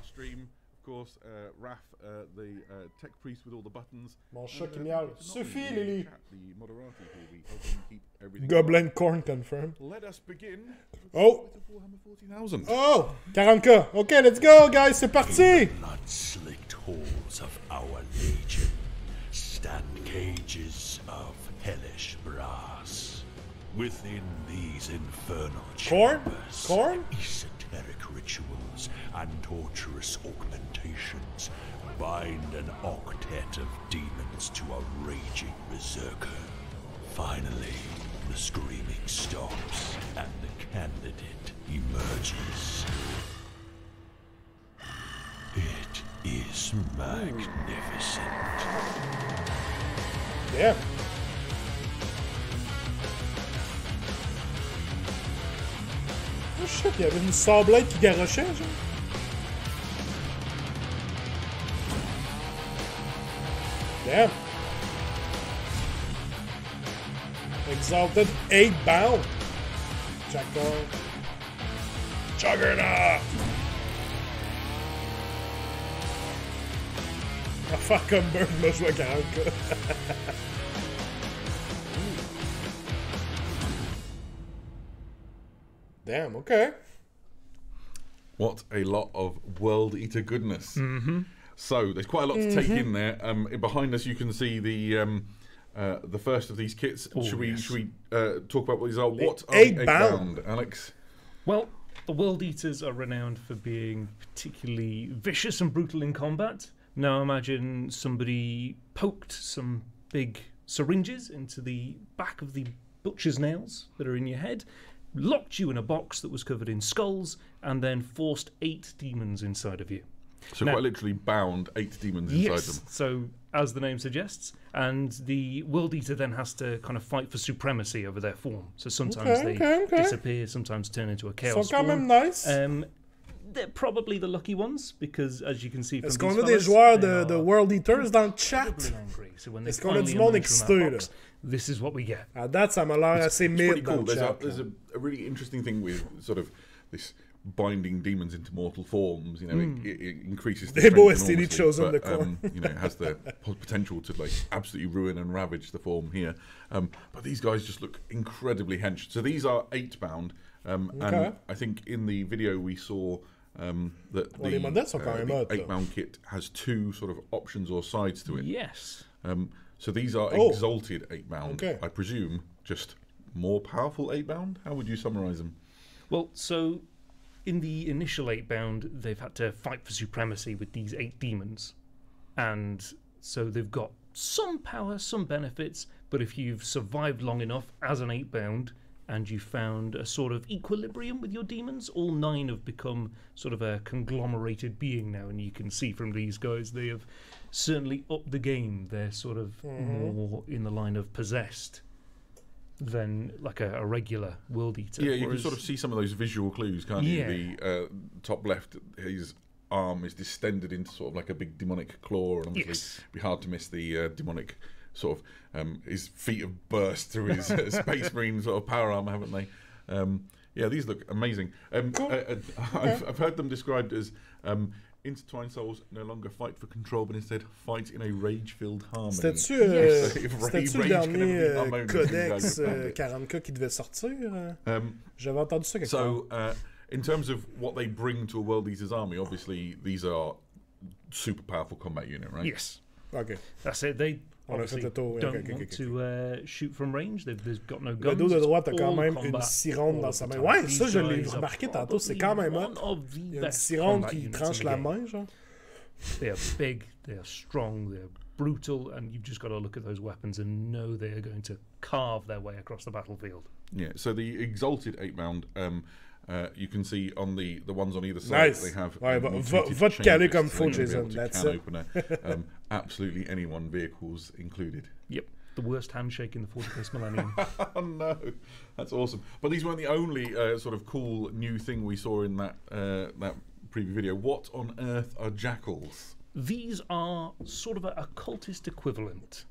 our stream. Of course, Raph, the tech priest with all the buttons. Mon chat qui miaule. Suffit, Lily. The Moderati who will be helping keep everything. Goblin corn confirmed. Let us begin. Oh. 40,000. Oh, 40k. Okay, let's go, guys. C'est parti. Blood-slicked halls of our legion stand cages of hellish brass. Within these infernal chambers, Corn? esoteric rituals and torturous augmentations bind an octet of demons to a raging berserker. Finally, the screaming stops and the candidate emerges. It is magnificent. Yeah. Oh shit, il y avait une sablette qui garochait, genre. Damn. Exalted 8 bound. Jackdaw. Juggernaut! Ah, fuck comme Bird m'a joué à 40k. Damn, okay. What a lot of World Eater goodness. So there's quite a lot to take in there. Behind us, you can see the first of these kits. Should we talk about what these are? What are 8 bound, Alex? Well, the World Eaters are renowned for being particularly vicious and brutal in combat. Now imagine somebody poked some big syringes into the back of the butcher's nails that are in your head, locked you in a box that was covered in skulls, and then forced 8 demons inside of you. So Now- quite literally bound 8 demons inside Yes, them. so as the name suggests, and the World Eater then has to kind of fight for supremacy over their form. So sometimes Okay, they okay. disappear, sometimes turn into a Ils chaos sont quand form. même nice. They're probably the lucky ones because, as you can see from Est-ce these qu'on a des fellas, joueurs they de are World Eaters dans le chat? incredibly angry. So when they Est-ce qu'on a du finally monde emerge from excité, that là? box, this is what we get. À date, ça m'a l'air assez It's pretty mid dans cool. le chat. There's a really interesting thing with sort of this binding demons into mortal forms. You know, it increases the Des beaux strength STD enormously, chosen but, de corps. you know, it has the potential to like absolutely ruin and ravage the form here. But these guys just look incredibly hench. So these are 8 bound, and I think in the video we saw that les modèles sont quand même hot, the là. 8 bound kit has 2 sort of options or sides to it. Yes. So these are Oh. exalted 8 bound. Okay. I presume just more powerful 8 bound. How would you summarize them? Well, so in the initial 8 bound, they've had to fight for supremacy with these 8 demons. And so they've got some power, some benefits, but if you've survived long enough as an 8 bound and you found a sort of equilibrium with your demons, all 9 have become sort of a conglomerated being now. And you can see from these guys, they have certainly upped the game. They're sort of more in the line of possessed than like a regular World Eater. Yeah, you can Whereas- sort of see some of those visual clues, can't Yeah. you? The top left, his arm is distended into sort of like a big demonic claw, and obviously Yes. it'd be hard to miss the demonic sort of his feet have burst through his Space Marine sort of power armor, haven't they? Yeah, these look amazing. I've heard them described as intertwined souls no longer fight for control, but instead fight in a rage-filled harmony. C'était-tu Yes. c'était-tu Rage le can never be dernier harmonious, codex you guys have 40k qui devait sortir? J'avais entendu ça quelque part. So, in terms of what they bring to a World Eater's army, obviously these are super powerful combat unit, right? Yes, Ok. that's it. They On a obviously fait le tour, oui, don't ok, want ok. to shoot from range. They've got no Le guns. dos de It's droite a quand all même combat une sironde all dans the sa main. time. Ouais, These ça je l'ai guys are remarqué tantôt, c'est quand même one hot. of the Il y a une best sironde combat qui units tranche in the la game. main, genre. They are big, they are strong, they're brutal, and you've just got to look at those weapons and know they are going to carve their way across the battlefield. Yeah. So the exalted 8 bound, you can see on the ones on either side, Nice. they have Ouais, mutated va te chain caler fists, comme so faut, they're gonna be Jason, able to that's can it. opener, absolutely anyone, vehicles included. Yep, the worst handshake in the 41st millennium. Oh no, that's awesome! But these weren't the only sort of cool new thing we saw in that that preview video. What on earth are jackals? These are sort of a cultist equivalent.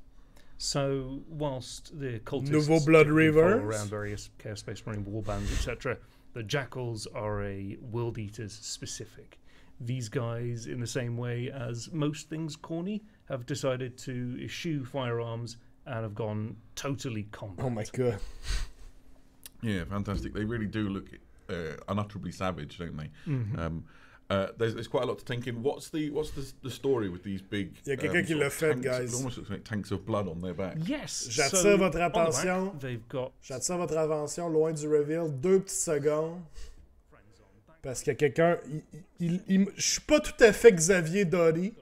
So, whilst the cultists Nouveau Blood typically follow Reavers. around various Chaos Space Marine warbands, etc., the Jackals are a World Eaters specific. these guys, in the same way as most things corny, have decided to eschew firearms and have gone totally combat. Oh my god. Yeah, fantastic. They really do look unutterably savage, don't they? There's quite a lot to take in. What's the story with these big? Il y a quelqu'un qui l'a fait, tanks? guys. It almost looks like tanks of blood on their back. Yes. J'attire votre on the back, attention. they've got J'attire votre attention loin du reveal. 2 petites secondes. Parce qu'il y a quelqu'un. Je suis pas tout à fait Xavier Doty.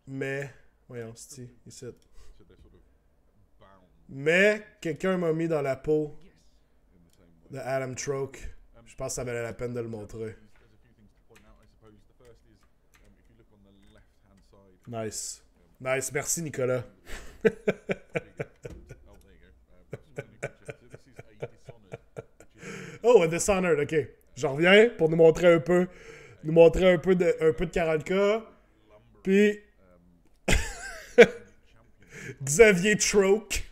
Mais. Voyons, c'est ici. Mais quelqu'un m'a mis dans la peau de Adam Troke. Je pense que ça valait la peine de le montrer. Nice. Nice. Merci, Nicolas. Oh, a Dishonored, ok. J'en reviens pour nous montrer un peu. Nous montrer un peu de 40K. Puis. Xavier Troke.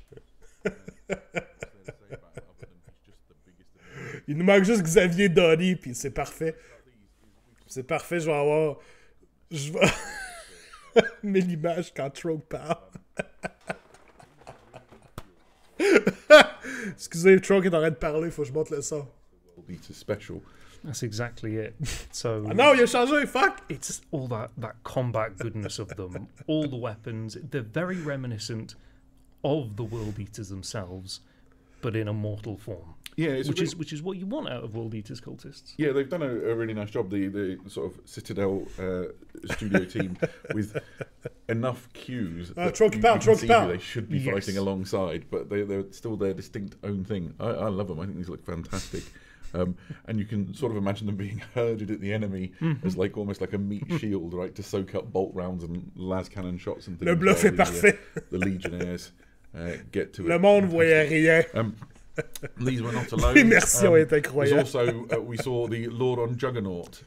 Il nous manque juste Xavier Doty, puis c'est parfait. C'est parfait, je vais avoir. Je vais. Mais l'image quand Troke parle. Excusez, Troke est en train de parler, faut que je monte le son. It's a special. That's exactly it. So Ah non, il a changé, fuck! it's all that combat goodness of them, all the weapons. They're very reminiscent of the World Eaters themselves, but in a mortal form. Yeah, it's Which is what you want out of World Eaters cultists. Yeah, they've done a really nice job. The sort of Citadel studio team with enough cues that Troke you Pound, can Troke see Pound. who they should be Yes. fighting alongside, but they're still their distinct own thing. I love them. I think these look fantastic. And you can sort of imagine them being herded at the enemy as like almost like a meat shield, right, to soak up bolt rounds and las cannon shots and things. Le bluff while est parfait. The Legionnaires get to Le it. monde voyait rien. These were not alone. L'immersion est There's incroyable. also we saw the Lord on Juggernaut.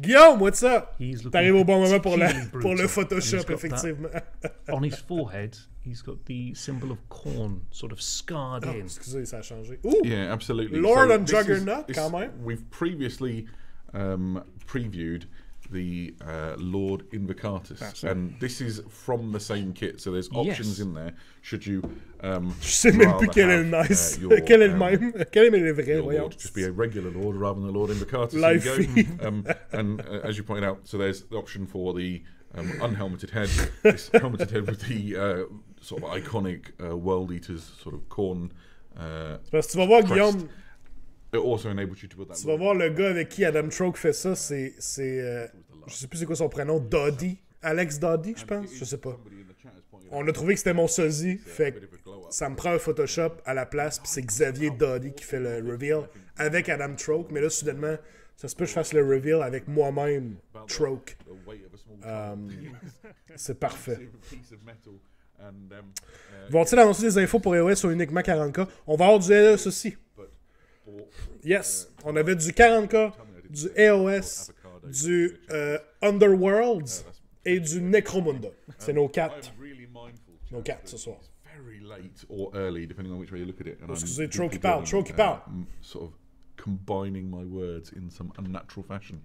Guillaume, what's up? He's looking T'arrives au bon moment pour le particularly brutal. Photoshop, And he's got effectivement. On his forehead, he's got the symbol of corn sort of scarred Oh, in. excusez, ça a changé. Ouh! Yeah, absolutely. Lord on this Juggernaut, this- quand même. We've previously previewed the Lord Invocatus, That's it. and this is from the same kit. So there's options Yes. in there. Should you? Je sais même plus rather quel est le have, nice. your, Quel est le même. Quel est le vrai, your voyons. Lord just be a regular Lord rather than the Lord Invocatus. Live There you feed. go. And as you pointed out, so there's the option for the unhelmeted head. This helmeted head with the sort of iconic World Eaters sort of corn. Parce que tu vas voir, crest. Guillaume, It also enables you to put that. tu vas voir le gars avec qui Adam Troke fait ça, c'est je sais plus c'est quoi son prénom, Doddy. Alex Doddy, je pense. Je sais pas. On a trouvé que c'était mon sosie, fait que ça me prend un Photoshop à la place, puis c'est Xavier Doddy qui fait le reveal avec Adam Troke, mais là, soudainement, ça se peut que je fasse le reveal avec moi-même, Troke. C'est parfait. Vont-ils annoncer des infos pour iOS ou uniquement 40K? On va avoir du iOS aussi. Yes, on avait du 40K, du iOS, du Underworlds et du Necromunda. C'est nos 4. Nos 4 ce soir. Very late or early, depending on which way you look at it. And Excusez, I'm Troke deeply parle, dreading, Troke parle. Sort of combining my words in some unnatural fashion.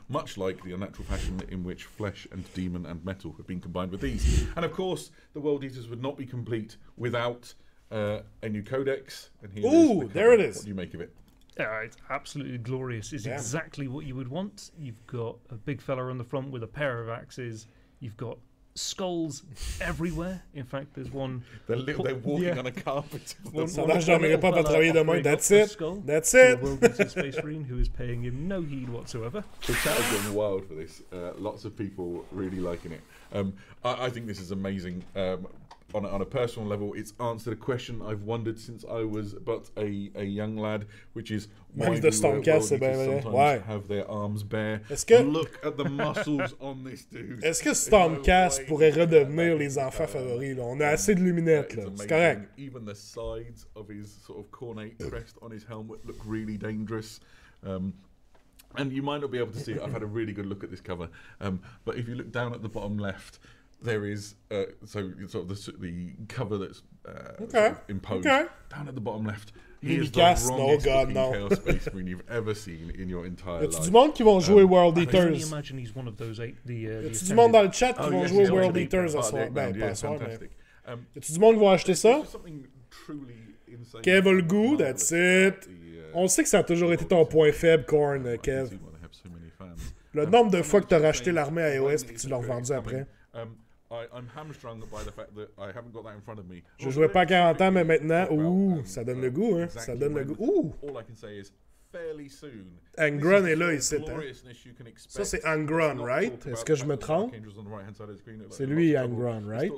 Much like the unnatural fashion in which flesh and demon and metal have been combined with these. And of course, the World Eaters would not be complete without a new codex. And here Ooh, is the there it cover. is. What do you make of it? It's absolutely glorious. It's Yeah. exactly what you would want. You've got a big fella on the front with a pair of axes. You've got skulls everywhere. In fact, there's one. They're walking Yeah. on a carpet. Son âge dormirait pas pour travailler demain. That's it. That's The it. World Eater Space Marine, who is paying him no heed whatsoever. The chat is going wild for this. Lots of people really liking it. I think this is amazing. On a personal level, it's answered a question I've wondered since I was but a young lad, which is why Même do de Stormcast, c'est World bien Eaters vrai. sometimes Ouais. have their arms bare. Est-ce que- Look at the muscles on this dude. Est-ce que There's no Stormcast way pourrait that redevenir that les is enfants better. favoris? Là? On a assez de luminettes. It's Là. C'est amazing. correct. Even the sides of his sort of cornate crest on his helmet look really dangerous. And you might not be able to see it. I've had a really good look at this cover. But if you look down at the bottom left, there is so sort of the cover that's Okay. sort of imposed Okay. down at the bottom left. He is the Minicast, no, wrongest God, looking no. Chaos Space Marine you've ever seen in your entire Y'a-tu life. du monde qui vont jouer World I can only Eaters? imagine he's one of those eight. Y'a-tu du monde dans le chat qui vont yes, jouer he's World actually Eaters à part of the soir? Ben, background, pas yeah, à soir, mais... fantastic. Y'a-tu du monde qui va acheter ça? There's something truly insane. Kev a le goût, that's it. On sait que ça a toujours été ton point faible, Korn, Kev. Le nombre de fois que t'as racheté l'armée à iOS et que tu l'as revendu après. I'm hamstrung by the fact that I haven't got that in front of me. Je jouais pas à 40 ans, mais maintenant, ouh, ça donne le goût, hein. Ça donne le goût. Ouh! All I can say is fairly soon. Angron est là ici, hein. Ça, c'est Angron, right? Est-ce que je me trompe? C'est lui, Angron, right?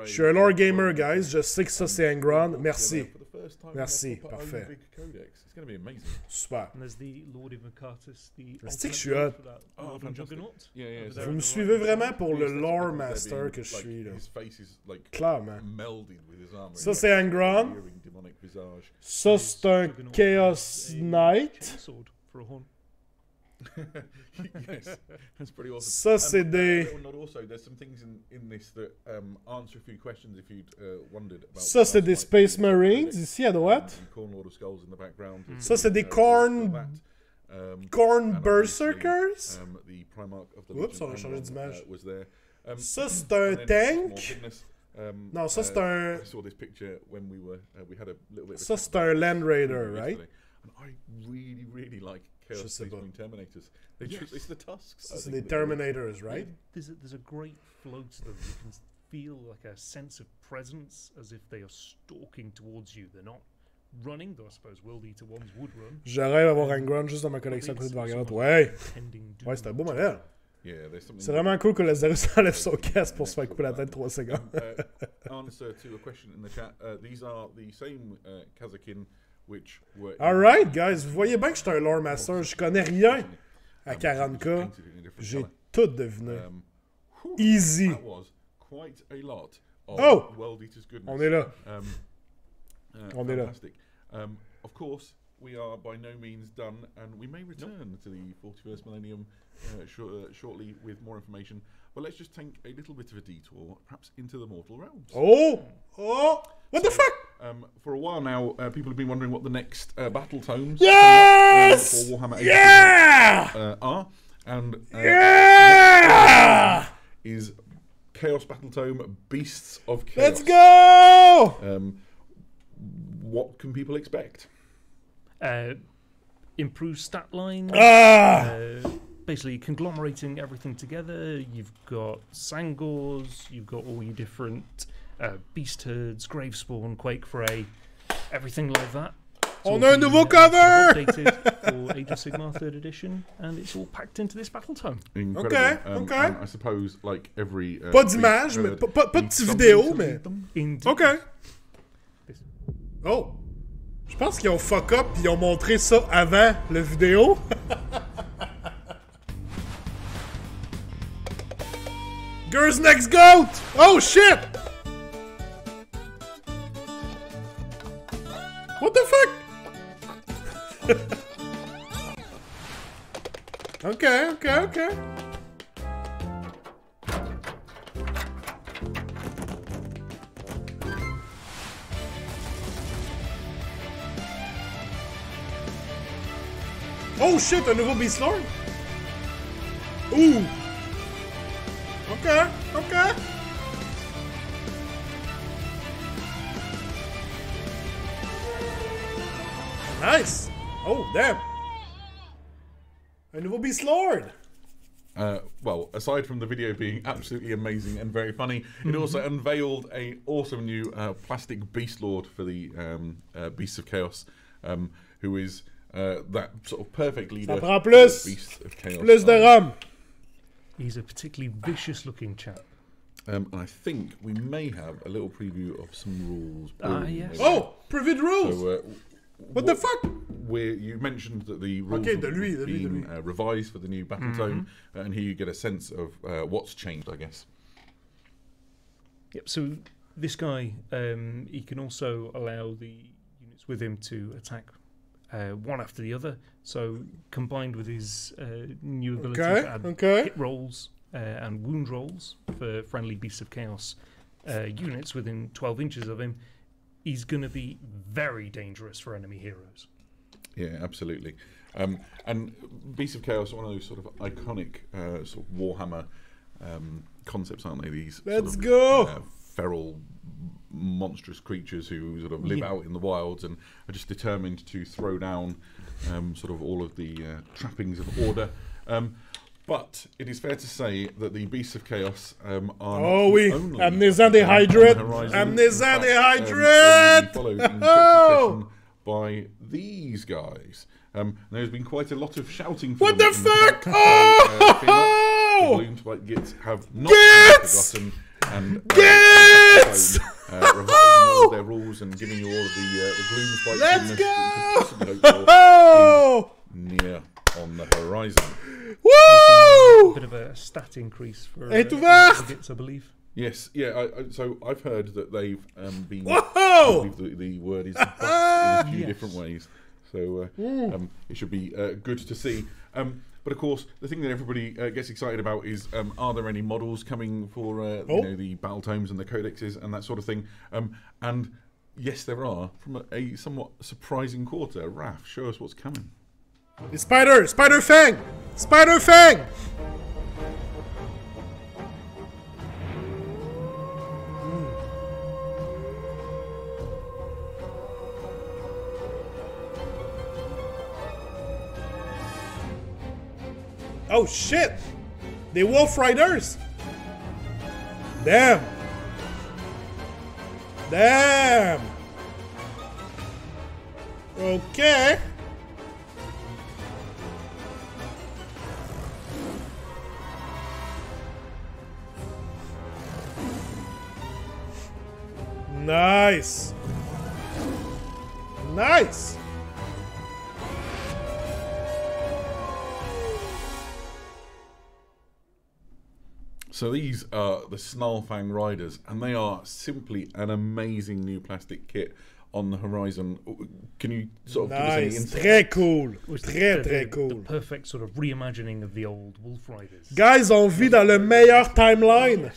Je suis un lore gamer, guys. Je sais que ça, c'est Angron. Merci. Merci, parfait. Super. And there's the Lord of Macartus, the C'est que je alternate suis hot. for that Oh, Northern fantastic. Juggernaut. Vous me suivez vraiment pour le lore master que je suis, là. Clairement. Ça, c'est Angron. Ça, c'est un Chaos Knight. Sword for a horn. Yes, that's pretty awesome. Ça, c'est des... There's some things in this that answer a few questions if you'd wondered about. Ça, c'est des Space Marines, ici, à droite. Corn Lord of Skulls in the background. Ça, c'est des Corn Berserkers. The Primarch of the Oups, on a Legion changé Amron, d'image. Was there. Ça, c'est un and then tank. small goodness, Non, ça, c'est un... I saw this picture when we were we had a little bit. Of a Ça, chat c'est un Land Raider, yesterday, right? And I really like Chaos Je sais Space pas. Marine Terminators. It's the tusks. Ça, I c'est think, des that- Terminators, right? There's a great flow to them. You can feel like a sense of presence as if they are stalking towards you. They're not running, though I suppose World Eater ones would run. Je rêve d'avoir Angron juste dans ma collection de variantes. Ouais! Ouais, c'est un beau modèle. Yeah, there's something. C'est vraiment cool que le Zerus enlève son casque pour se faire couper la tête 3 secondes. Answer to a question in the chat. These are the same Kazakin which were. Alright, guys, vous voyez bien que je suis un lore master. Je connais rien à 40k. J'ai tout deviné. Easy. That was quite a lot of Oh! World Eater's goodness. On est là. On est là. Fantastic. Of course, we are by no means done, and we may return to the 41st millennium shortly with more information. But let's just take a little bit of a detour, perhaps into the mortal realms. Oh! Oh! What the fuck? For a while now, people have been wondering what the next battle tomes Yes! for Warhammer 40,000 Yeah! are, and Yeah! is Chaos Battle Tome Beasts of Chaos. Let's go! What can people expect? Improved stat line. Basically conglomerating everything together. You've got Sangors, you've got all your different Beast Herds, Gravespawn, Quake Fray, everything like that. On a un nouveau cover! Updated for Age of Sigmar 3rd edition, and it's all packed into this battle tome. Incredible. Okay, okay. And I suppose, like every. Pas d'image, mais pas de petite vidéo, mais. Indeed. Ok. Oh! Je pense qu'ils ont fuck up et ils ont montré ça avant la vidéo. Girls Next Goat! Oh shit! What the fuck? Okay. Oh shit, un nouveau Beast Lord? Ooh! Okay. Nice! Oh, damn! Un nouveau Beast Lord! Well, aside from the video being absolutely amazing and very funny, it also unveiled a awesome new plastic Beast Lord for the Beasts of Chaos, who is that sort of perfect leader. Ça prend for plus! the Beasts of Chaos. Plus de rhum! He's a particularly vicious looking chap. And I think we may have a little preview of some rules. Yes. Oh! Private rules! So, what the fuck? You mentioned that the rules Okay, have de lui. been revised for the new battle tome, and here you get a sense of what's changed, I guess. Yep, so this guy, he can also allow the units with him to attack one after the other. So combined with his new ability to add hit rolls and wound rolls for friendly Beasts of Chaos units within 12 inches of him, he's going to be very dangerous for enemy heroes. Yeah, absolutely. And Beasts of Chaos are one of those sort of iconic sort of Warhammer concepts, aren't they? These Let's sort of, go! Feral, monstrous creatures who sort of live out in the wilds and are just determined to throw down sort of all of the trappings of order. But it is fair to say that the Beasts of Chaos are not Oh oui, only amenez-en des on the hydrates! horizon. Amenez-en In des fact, hydrates! they will be followed in quick succession by these guys. There's been quite a lot of shouting for What them the in fuck? chat, so, fear not, Oh! the Gloom Spike Gits have not Gits! been forgotten and Gits! revising all of their rules and giving you all of the Gloom Spike Let's goodness that you go! could possibly hope for Oh! is near on the horizon. A Woo! bit of a stat increase for Et ouvert! Bits, I believe. Yes, yeah. So I've heard that they've been. Whoa! I believe the word is buffed in a few different ways. So it should be good to see. But of course, the thing that everybody gets excited about is: are there any models coming for you know, the battle tomes and the codexes and that sort of thing? And yes, there are from a somewhat surprising quarter. Raph, show us what's coming. The Spider Fang! Spider Fang! Oh shit! They Wolf Riders! Damn! Damn! Okay. Nice. Nice. So these are the Snarlfang Riders, and they are simply an amazing new plastic kit on the horizon. Can you sort of give us any Nice. insight? Très cool. Was Très, the très cool. perfect sort of reimagining of the old Wolf Riders. Guys, on vit dans le meilleur timeline.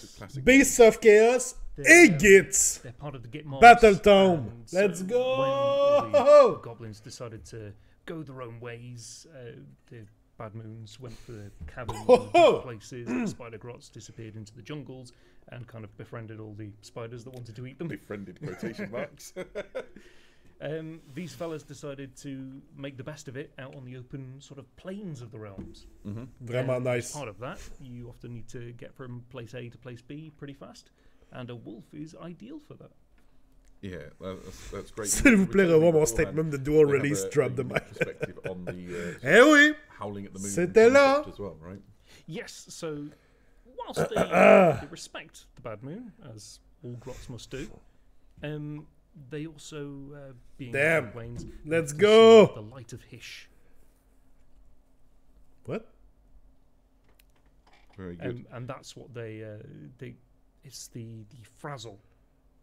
Beasts of Chaos et Gits. They're part of the Git mods. Battle Tome. And Let's so go. when all the goblins decided to go their own ways, the Bad Moons went for the caverns and places. The Spider Grots disappeared into the jungles and kind of befriended all the spiders that wanted to eat them. Befriended quotation marks. These fellas decided to make the best of it out on the open sort of plains of the realms. Vraiment As nice. part of that, you often need to get from place A to place B pretty fast, and a wolf is ideal for that. Yeah, that's great. S'il vous plaît, revoir mon Beforehand, statement de dual they have release a drop the unique mic. perspective on the Eh oui. howling at the moon C'était là. concept as well, right? Yes, so whilst they respect the Bad Moon, as all grots must do, they also, being Damn. planes, Let's consume go. the light of Hish. What? Very good. And that's what they it's the frazzle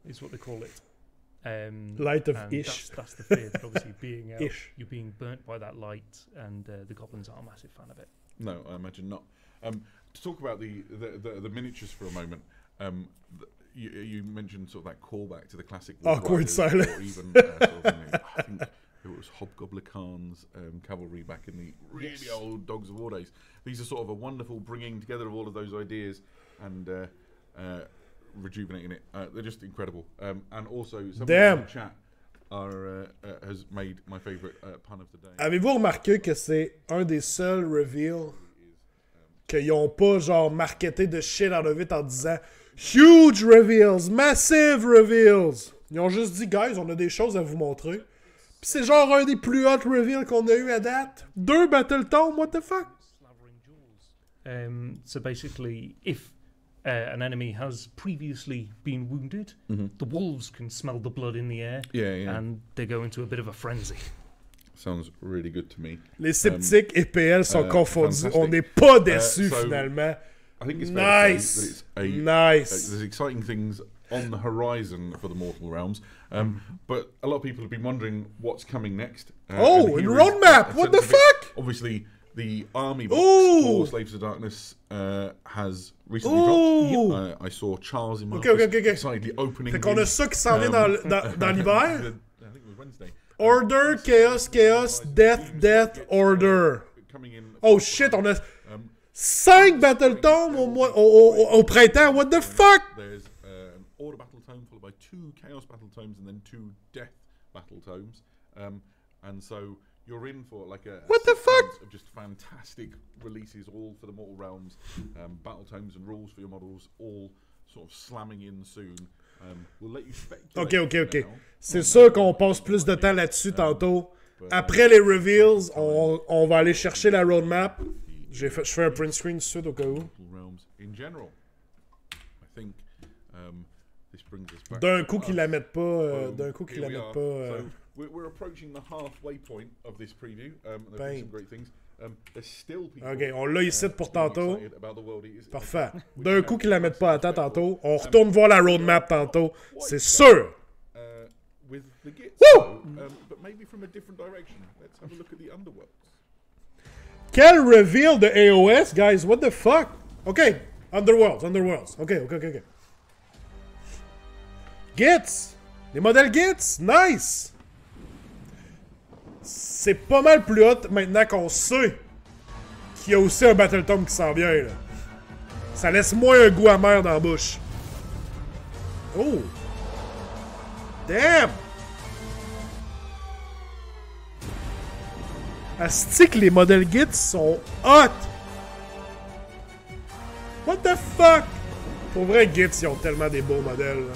is what they call it. Light of and Ish. That's the fear that obviously being out, Ish. you're being burnt by that light, and the goblins are a massive fan of it. No, I imagine not. To talk about the miniatures for a moment, you mentioned sort of that callback to the classic Wolf Awkward Riders, silence. or even sort of, you know, I think it was Hobgoblin Khan's cavalry back in the really old Dogs of War days. These are sort of a wonderful bringing together of all of those ideas and rejuvenating it. They're just incredible. And also, somebody in the chat has made my favourite pun of the day. Avez-vous remarqué que c'est un des seuls reveals qu'ils ont pas genre marketé de shit out of it en disant huge reveals, massive reveals. Ils ont juste dit guys, on a des choses à vous montrer. Pis c'est genre un des plus hot reveals qu'on a eu à date. 2 Battle Tome, what the fuck? So basically, if an enemy has previously been wounded, the wolves can smell the blood in the air, and they go into a bit of a frenzy. Sounds really good to me. Les sceptiques et PL sont confondus. fantastic. On n'est pas déçus So, finalement. I think it's fair to Nice. say that it's Nice. there's exciting things on the horizon for the Mortal Realms, but a lot of people have been wondering what's coming next. Oh, and and here is roadmap! a What the sense of it. fuck? Obviously, the army box Ooh! for Slaves of Darkness has recently Ooh! dropped. I saw Charles in my Okay, office okay. excitedly opening. Fait qu'on a ça qui s'en vient dans l'hiver. I think it was Wednesday. Order, Chaos, Death, Order. Coming in. Oh shit, on a 5 Battle Tomes au printemps. What the fuck? There's an Order Battle Tome followed by 2 Chaos Battle Tomes and then 2 Death Battle Tomes. And so you're in for like a What the fuck? of just fantastic releases, all for the Mortal Realms, battle tomes and rules for your models, all sort of slamming in soon. We'll let you speculate. Ok. C'est sûr qu'on passe plus de temps là-dessus tantôt. Après les reveals, on va aller chercher la roadmap. Je fais un print screen tout de suite au cas où. Mortal Realms in general. I think this brings us back. D'un coup qu'ils la mettent pas. Here we are. So we're approaching the halfway point of this preview. There've been some great things. There's still people. Ok, on l'a ici pour tantôt. excited about the World Eaters. Parfait. D'un coup qu'ils la mettent pas à temps tantôt. On retourne voir la roadmap tantôt. C'est sûr. With the Gits, Woo! though, but maybe from a different direction. Let's have a look at the Underworlds. Quel reveal de AOS, guys. What the fuck? Ok. Underworlds. Ok. Gits. Les modèles Gits. Nice. C'est pas mal plus hot maintenant qu'on sait qu'il y a aussi un Battle Tome qui s'en vient, là. Ça laisse moins un goût amer dans la bouche. Oh! Damn! Asti que les modèles Gits sont hot! What the fuck? Pour vrai, Gits, ils ont tellement des beaux modèles, là.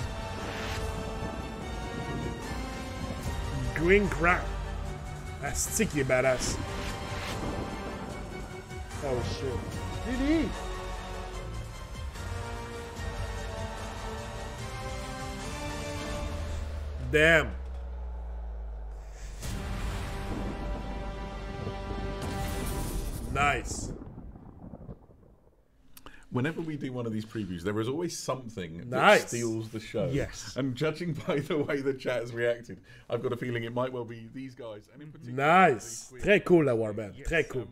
Green Crack. Asti qu'il est badass. Oh shit. Didi! Damn. Nice. Whenever we do one of these previews, there is always something Nice. that steals the show. Yes. And judging by the way the chat has reacted, I've got a feeling it might well be these guys. And in particular, Nice. the Très cool la Warband. Yes, Très cool.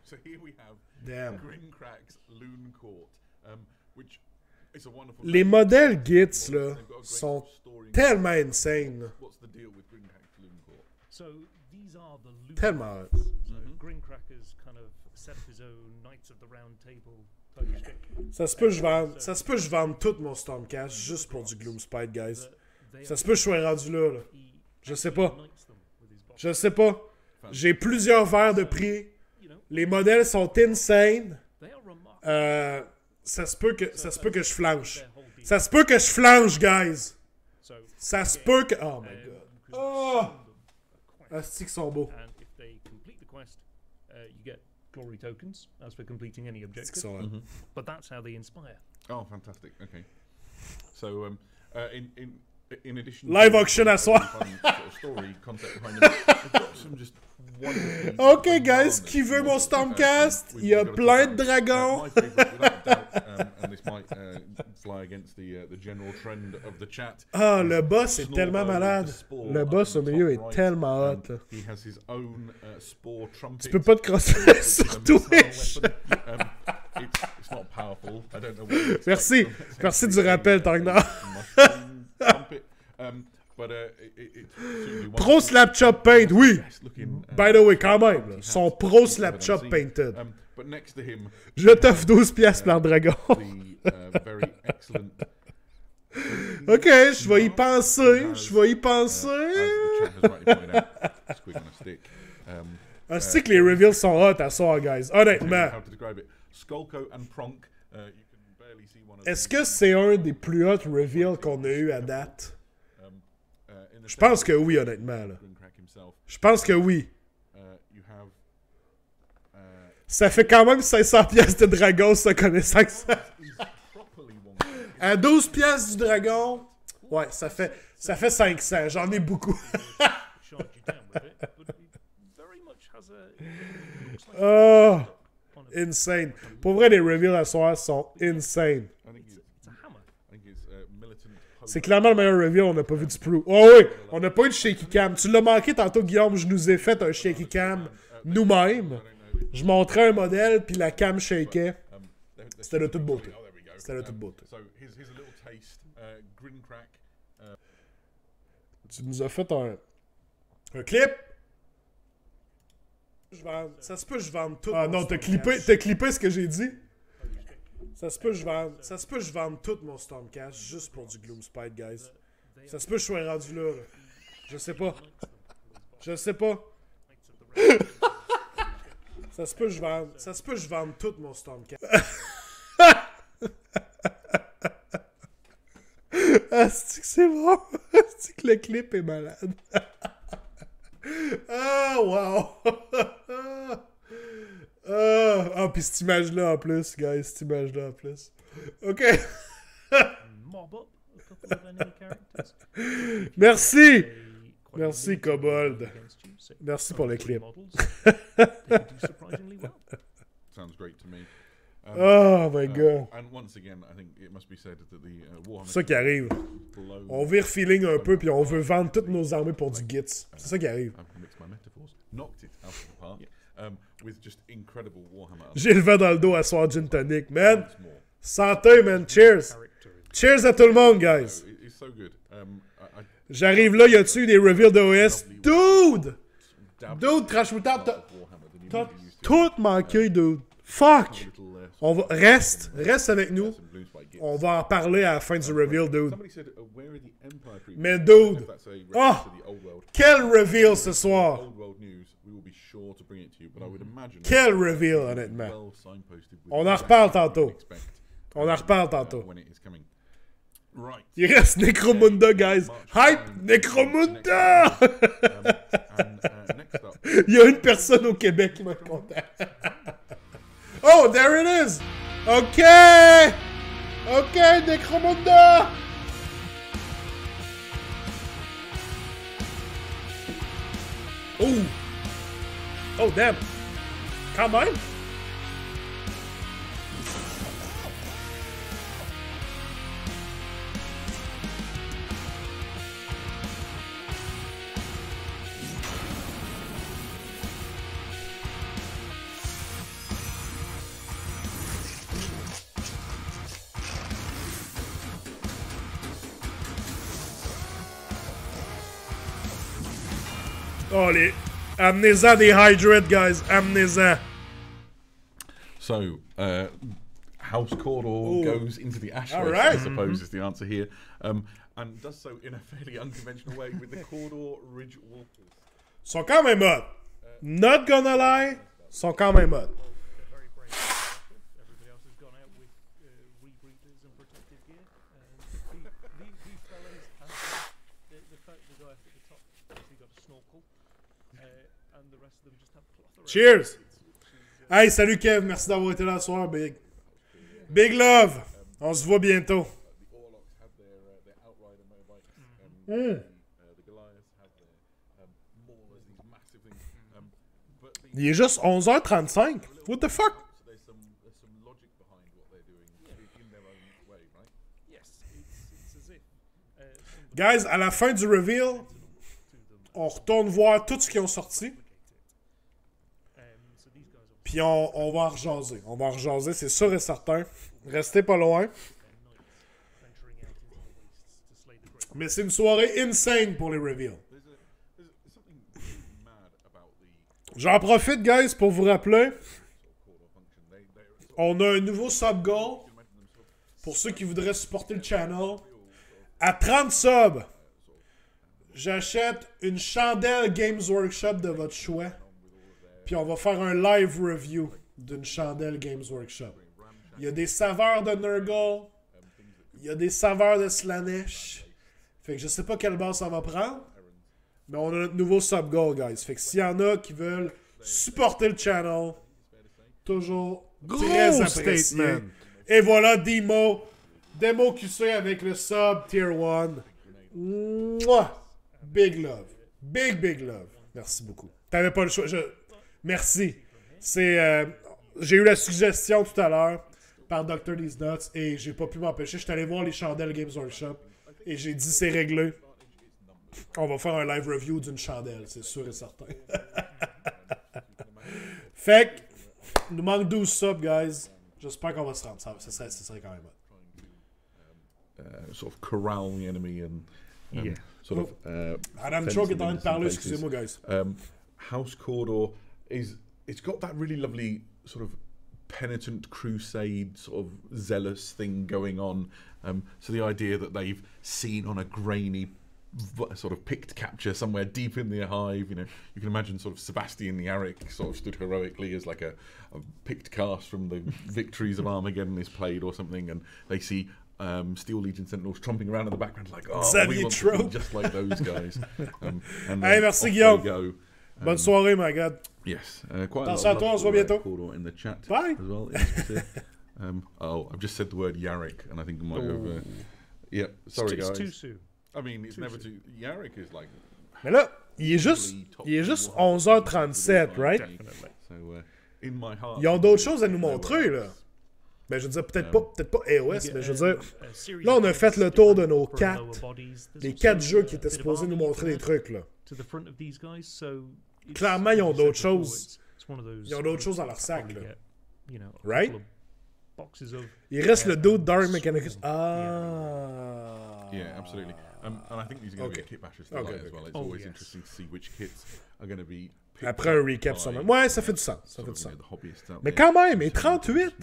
So here we have Damn. Grimcrack's Loon Court, which is a wonderful. Les modèles Gits, là, They've got a great sont story. tellement insane, là. What's the deal with Grimcrack's Loon Court? So these are the loot. Tellement hot. So Grimcracker's kind of set up his own Knights of the Round Table type shit. Ça se peut que je vende tout mon Stormcast juste pour du Gloomspite, guys. Ça se peut que je sois rendu là, là. Je sais pas. Je sais pas. J'ai plusieurs verres de prix. Les modèles sont insane. Ça se peut que je flanche. Ça se peut que je flanche, guys. Ça se peut que... Oh my god. Oh! Asti qu'ils sont beaux. And if they complete the quest, you get glory tokens as for completing any Asti objective. qu'ils sont hot. But that's how they inspire. Oh, fantastic. Okay. So, in addition, Live to auction à soir. fun sort of story concept behind them, we've got some just wonderfully Ok, guys, bananas. qui veut mon We've Stormcast? we've Il y a got to plein talk de about, dragons. my favourite, without doubt, and this might fly against the general trend of the chat. Ah, le boss est Snorbo tellement with malade. the spore Le up boss in au the milieu top est right. tellement hot, là. He has his own spore trumpet. Tu peux pas te crosser which is sur a Twitch. missile weapon. It's not powerful. I don't know what you expect Merci. from it. Merci du rappel, Tangnar. Mushroom trumpet. But it's absolutely Pro wonderful. Slap Chop Paint, oui. Best looking, By the way, quand même, là, son Pro I've Slap ever Chop seen. Painted. But next to him, Je t'offre 12 piastres, Plan Dragon. the very excellent. Ok, je vais y penser. Je vais y As penser. the chat has rightly pointed out, squig on a stick. C'est que les reveals sont hot à soir, guys. Honnêtement. How to describe it? Skolko and Pronk. You can barely see one of Est-ce them. que c'est un des plus hot reveals qu'on a eu à date? In the Je pense center, que oui, honnêtement. Là. Grimcrack himself. Je pense que oui. You have. Ça fait quand même 500 piastres de dragon, ça, connaissant que ça. Is properly wonky. À 12 piastres du dragon, ouais, ça fait 500. J'en ai beaucoup. Charge you down with it, but it very much has a. It looks like Oh, on a insane. Pour vrai, les reveals à soir sont insane. I think it's a hammer. it's militant. C'est clairement le meilleur reveal, on n'a pas vu du pro. Oh oui, on n'a pas eu de shaky cam. Tu l'as manqué tantôt, Guillaume, je nous ai fait un shaky cam nous-mêmes. je montrais un modèle, puis la cam shakeait. C'était de toute beauté. C'était de toute beauté. Tu nous as fait un clip? Ça se peut que je vende tout. Ah non, t'as clippé ce que j'ai dit? Ça se peut que je vende tout mon Stormcast juste pour du Gloomspite, guys. Ça se peut que je sois rendu là. Je sais pas. Je sais pas. Ça se peut que je vende tout mon Stormcast. Ah, c'est que c'est bon. C'est que le clip est malade. Ah, wow. Ah, puis cette image-là en plus, guys. Cette image-là en plus. OK. Merci. Merci, Kobold. Merci pour le clip. Sounds great to me. Oh my god. And once again, I think it must be said that the Warhammer. C'est ça qui arrive. On vire feeling un peu, puis on veut vendre toutes nos armées pour du Gits. C'est ça qui arrive. Knocked it out of the park with just incredible Warhammer. J'ai le vent dans le dos à soir gin tonic, man. Santé, man. Cheers. Cheers à tout le monde, guys. It's so good. J'arrive là, y a-tu des reveals d'OS? Dude! Dude, Crash Moutarde, t'as tout manqué, dude. Fuck! On va... Reste avec nous. On va en parler à la fin du reveal, dude. Mais dude, oh! Quel reveal ce soir! Quel reveal, honnêtement. On en reparle tantôt. Il reste Necromunda, guys. Hype Necromunda! Il y a une personne au Québec qui m'a content. Oh, there it is! OK! OK, Necromunda! Oh! Oh, damn! Quand même! Oh, amenez-en des Hydrate, guys. Amenez-en. So, House Cawdor goes into the ash race, right. I suppose, is the answer here. And does so in a fairly unconventional way with the Cawdor Ridge Walkers. Sont quand même hot. Not gonna lie. Sont quand même hot. Everybody else has gone out with rebreathers and protective gear. These fellas have the guy at the top obviously got a snorkel, and the rest of them just have plethora. Cheers! Hey, salut Kev, merci d'avoir été là ce soir, Big. Big love! On se voit bientôt. The Orlocks have their Outrider motorbike. The Goliaths have their Maulers, these massive things. Il est juste 11h35. What the fuck? So there's some logic behind what they're doing in their own way, right? Yes, it's as if Guys, à la fin du reveal, on retourne voir tout ce qu'ils ont sorti. Puis on va en rejaser. On va en rejaser, c'est sûr et certain. Restez pas loin. Mais c'est une soirée insane pour les reveals. J'en profite, guys, pour vous rappeler. On a un nouveau sub-goal. Pour ceux qui voudraient supporter le channel. À 30 subs, j'achète une chandelle Games Workshop de votre choix. Puis on va faire un live review d'une chandelle Games Workshop. Il y a des saveurs de Nurgle. Il y a des saveurs de Slanesh. Fait que je sais pas quelle base ça va prendre. Mais on a notre nouveau sub-goal, guys. Fait que s'il y en a qui veulent supporter le channel, toujours très apprécié. Et voilà, Demo QC avec le sub Tier 1. Mouah! Big love. Big love. Merci beaucoup. T'avais pas le choix. Merci. J'ai eu la suggestion tout à l'heure par Dr. These Nuts et j'ai pas pu m'empêcher. Je suis allé voir les chandelles Games Workshop et j'ai dit c'est réglé. On va faire un live review d'une chandelle, c'est sûr et certain. Fait que Il nous manque 12 subs, guys. J'espère qu'on va se rendre. Ça serait quand même bon. Sort of corral the enemy and Yeah. sort of. Adam fence Choke est them en train in de some parler, places. excusez-moi, guys. House Cawdor it's got that really lovely sort of penitent crusade sort of zealous thing going on. So the idea that they've seen on a grainy sort of picked capture somewhere deep in the hive, you know, you can imagine sort of Sebastian the Aric sort of stood heroically as like a picked cast from the victories of Armageddon is played or something, and they see Steel Legion Sentinels tromping around in the background like, oh, Xavier we want to be Trope. just like those guys. And Hey, then merci, off Guillaume. they go. Bonne soirée, my God. Yes, quite Attention a à lot toi, on of se voit love bientôt. for Cawdor in the chat Bye. as well. I've just said the word Yarick, and I think I might have. Yeah, sorry It's guys. too soon. I mean, it's never too. Yarick is like. Mais là, il est juste 11h37, right? Definitely. So, in my heart. Ils ont d'autres choses à nous montrer, là. Mais je veux dire, peut-être pas AOS, mais je veux dire, là, on a fait le tour de nos 4, les 4 jeux qui étaient supposés nous montrer des trucs, là. Clairement, ils ont d'autres choses. Ils ont d'autres choses dans leur sac, là. Right? Il reste le dude Dark Mechanicus. Ah. Yeah, absolutely. And I think these are going to be kit bashers tonight as well. It's always interesting to see which kits are going to be. Après un recap sur même. Ouais, ça fait du sens. Ça fait du sens. Mais quand même, et 38!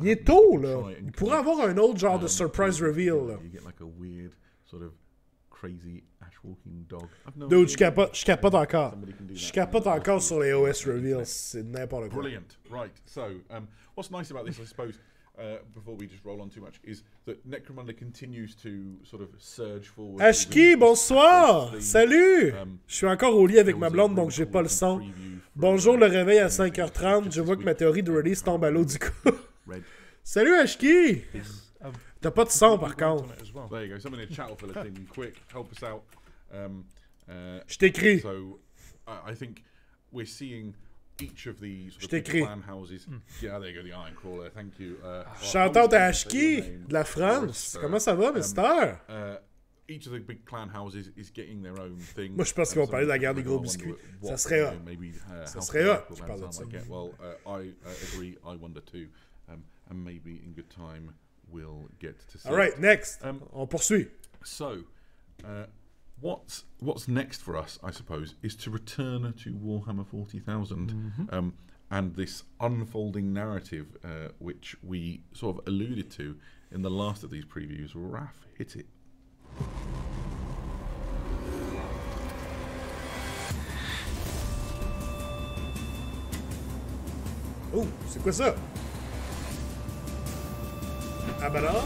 Il est tôt, là. Il pourrait avoir un autre genre de surprise reveal, là. You get like a weird sort of crazy ash-walking dog. Dude, je capote encore. Je capote encore sur les OS reveals. C'est n'importe quoi. Brilliant. Right. So, what's nice about this, I suppose, before we just roll on too much, is that Necromunda continues to sort of surge forward. Ashki, bonsoir! Salut! Je suis encore au lit avec ma blonde, donc j'ai pas le son. Bonjour, le réveil à 5h30. Je vois que ma théorie de release tombe à l'eau du coup. Salut, Ashki! T'as pas de son, par contre. There you go. Someone in the chat will fill it in quick. Help us out. Je t'écris. So, I think we're seeing each of the Je sort of t'écris. clan houses. Yeah, there you go, the Iron Crawler. Thank you. Shout out à Ashki, de la France. Comment ça va, mister? Each of the big clan houses is getting their own thing. Moi, je pense qu'ils vont parler de la guerre des gros biscuits. Ça serait hot. Ça serait hot, je parle de ça. Well, I agree. I wonder too. And maybe in good time we'll get to see. Alright, next. On poursuit. So, what's next for us, I suppose, is to return to Warhammer 40,000 and this unfolding narrative, which we sort of alluded to in the last of these previews. Raph, hit it. Oh, c'est quoi ça? Abaddon?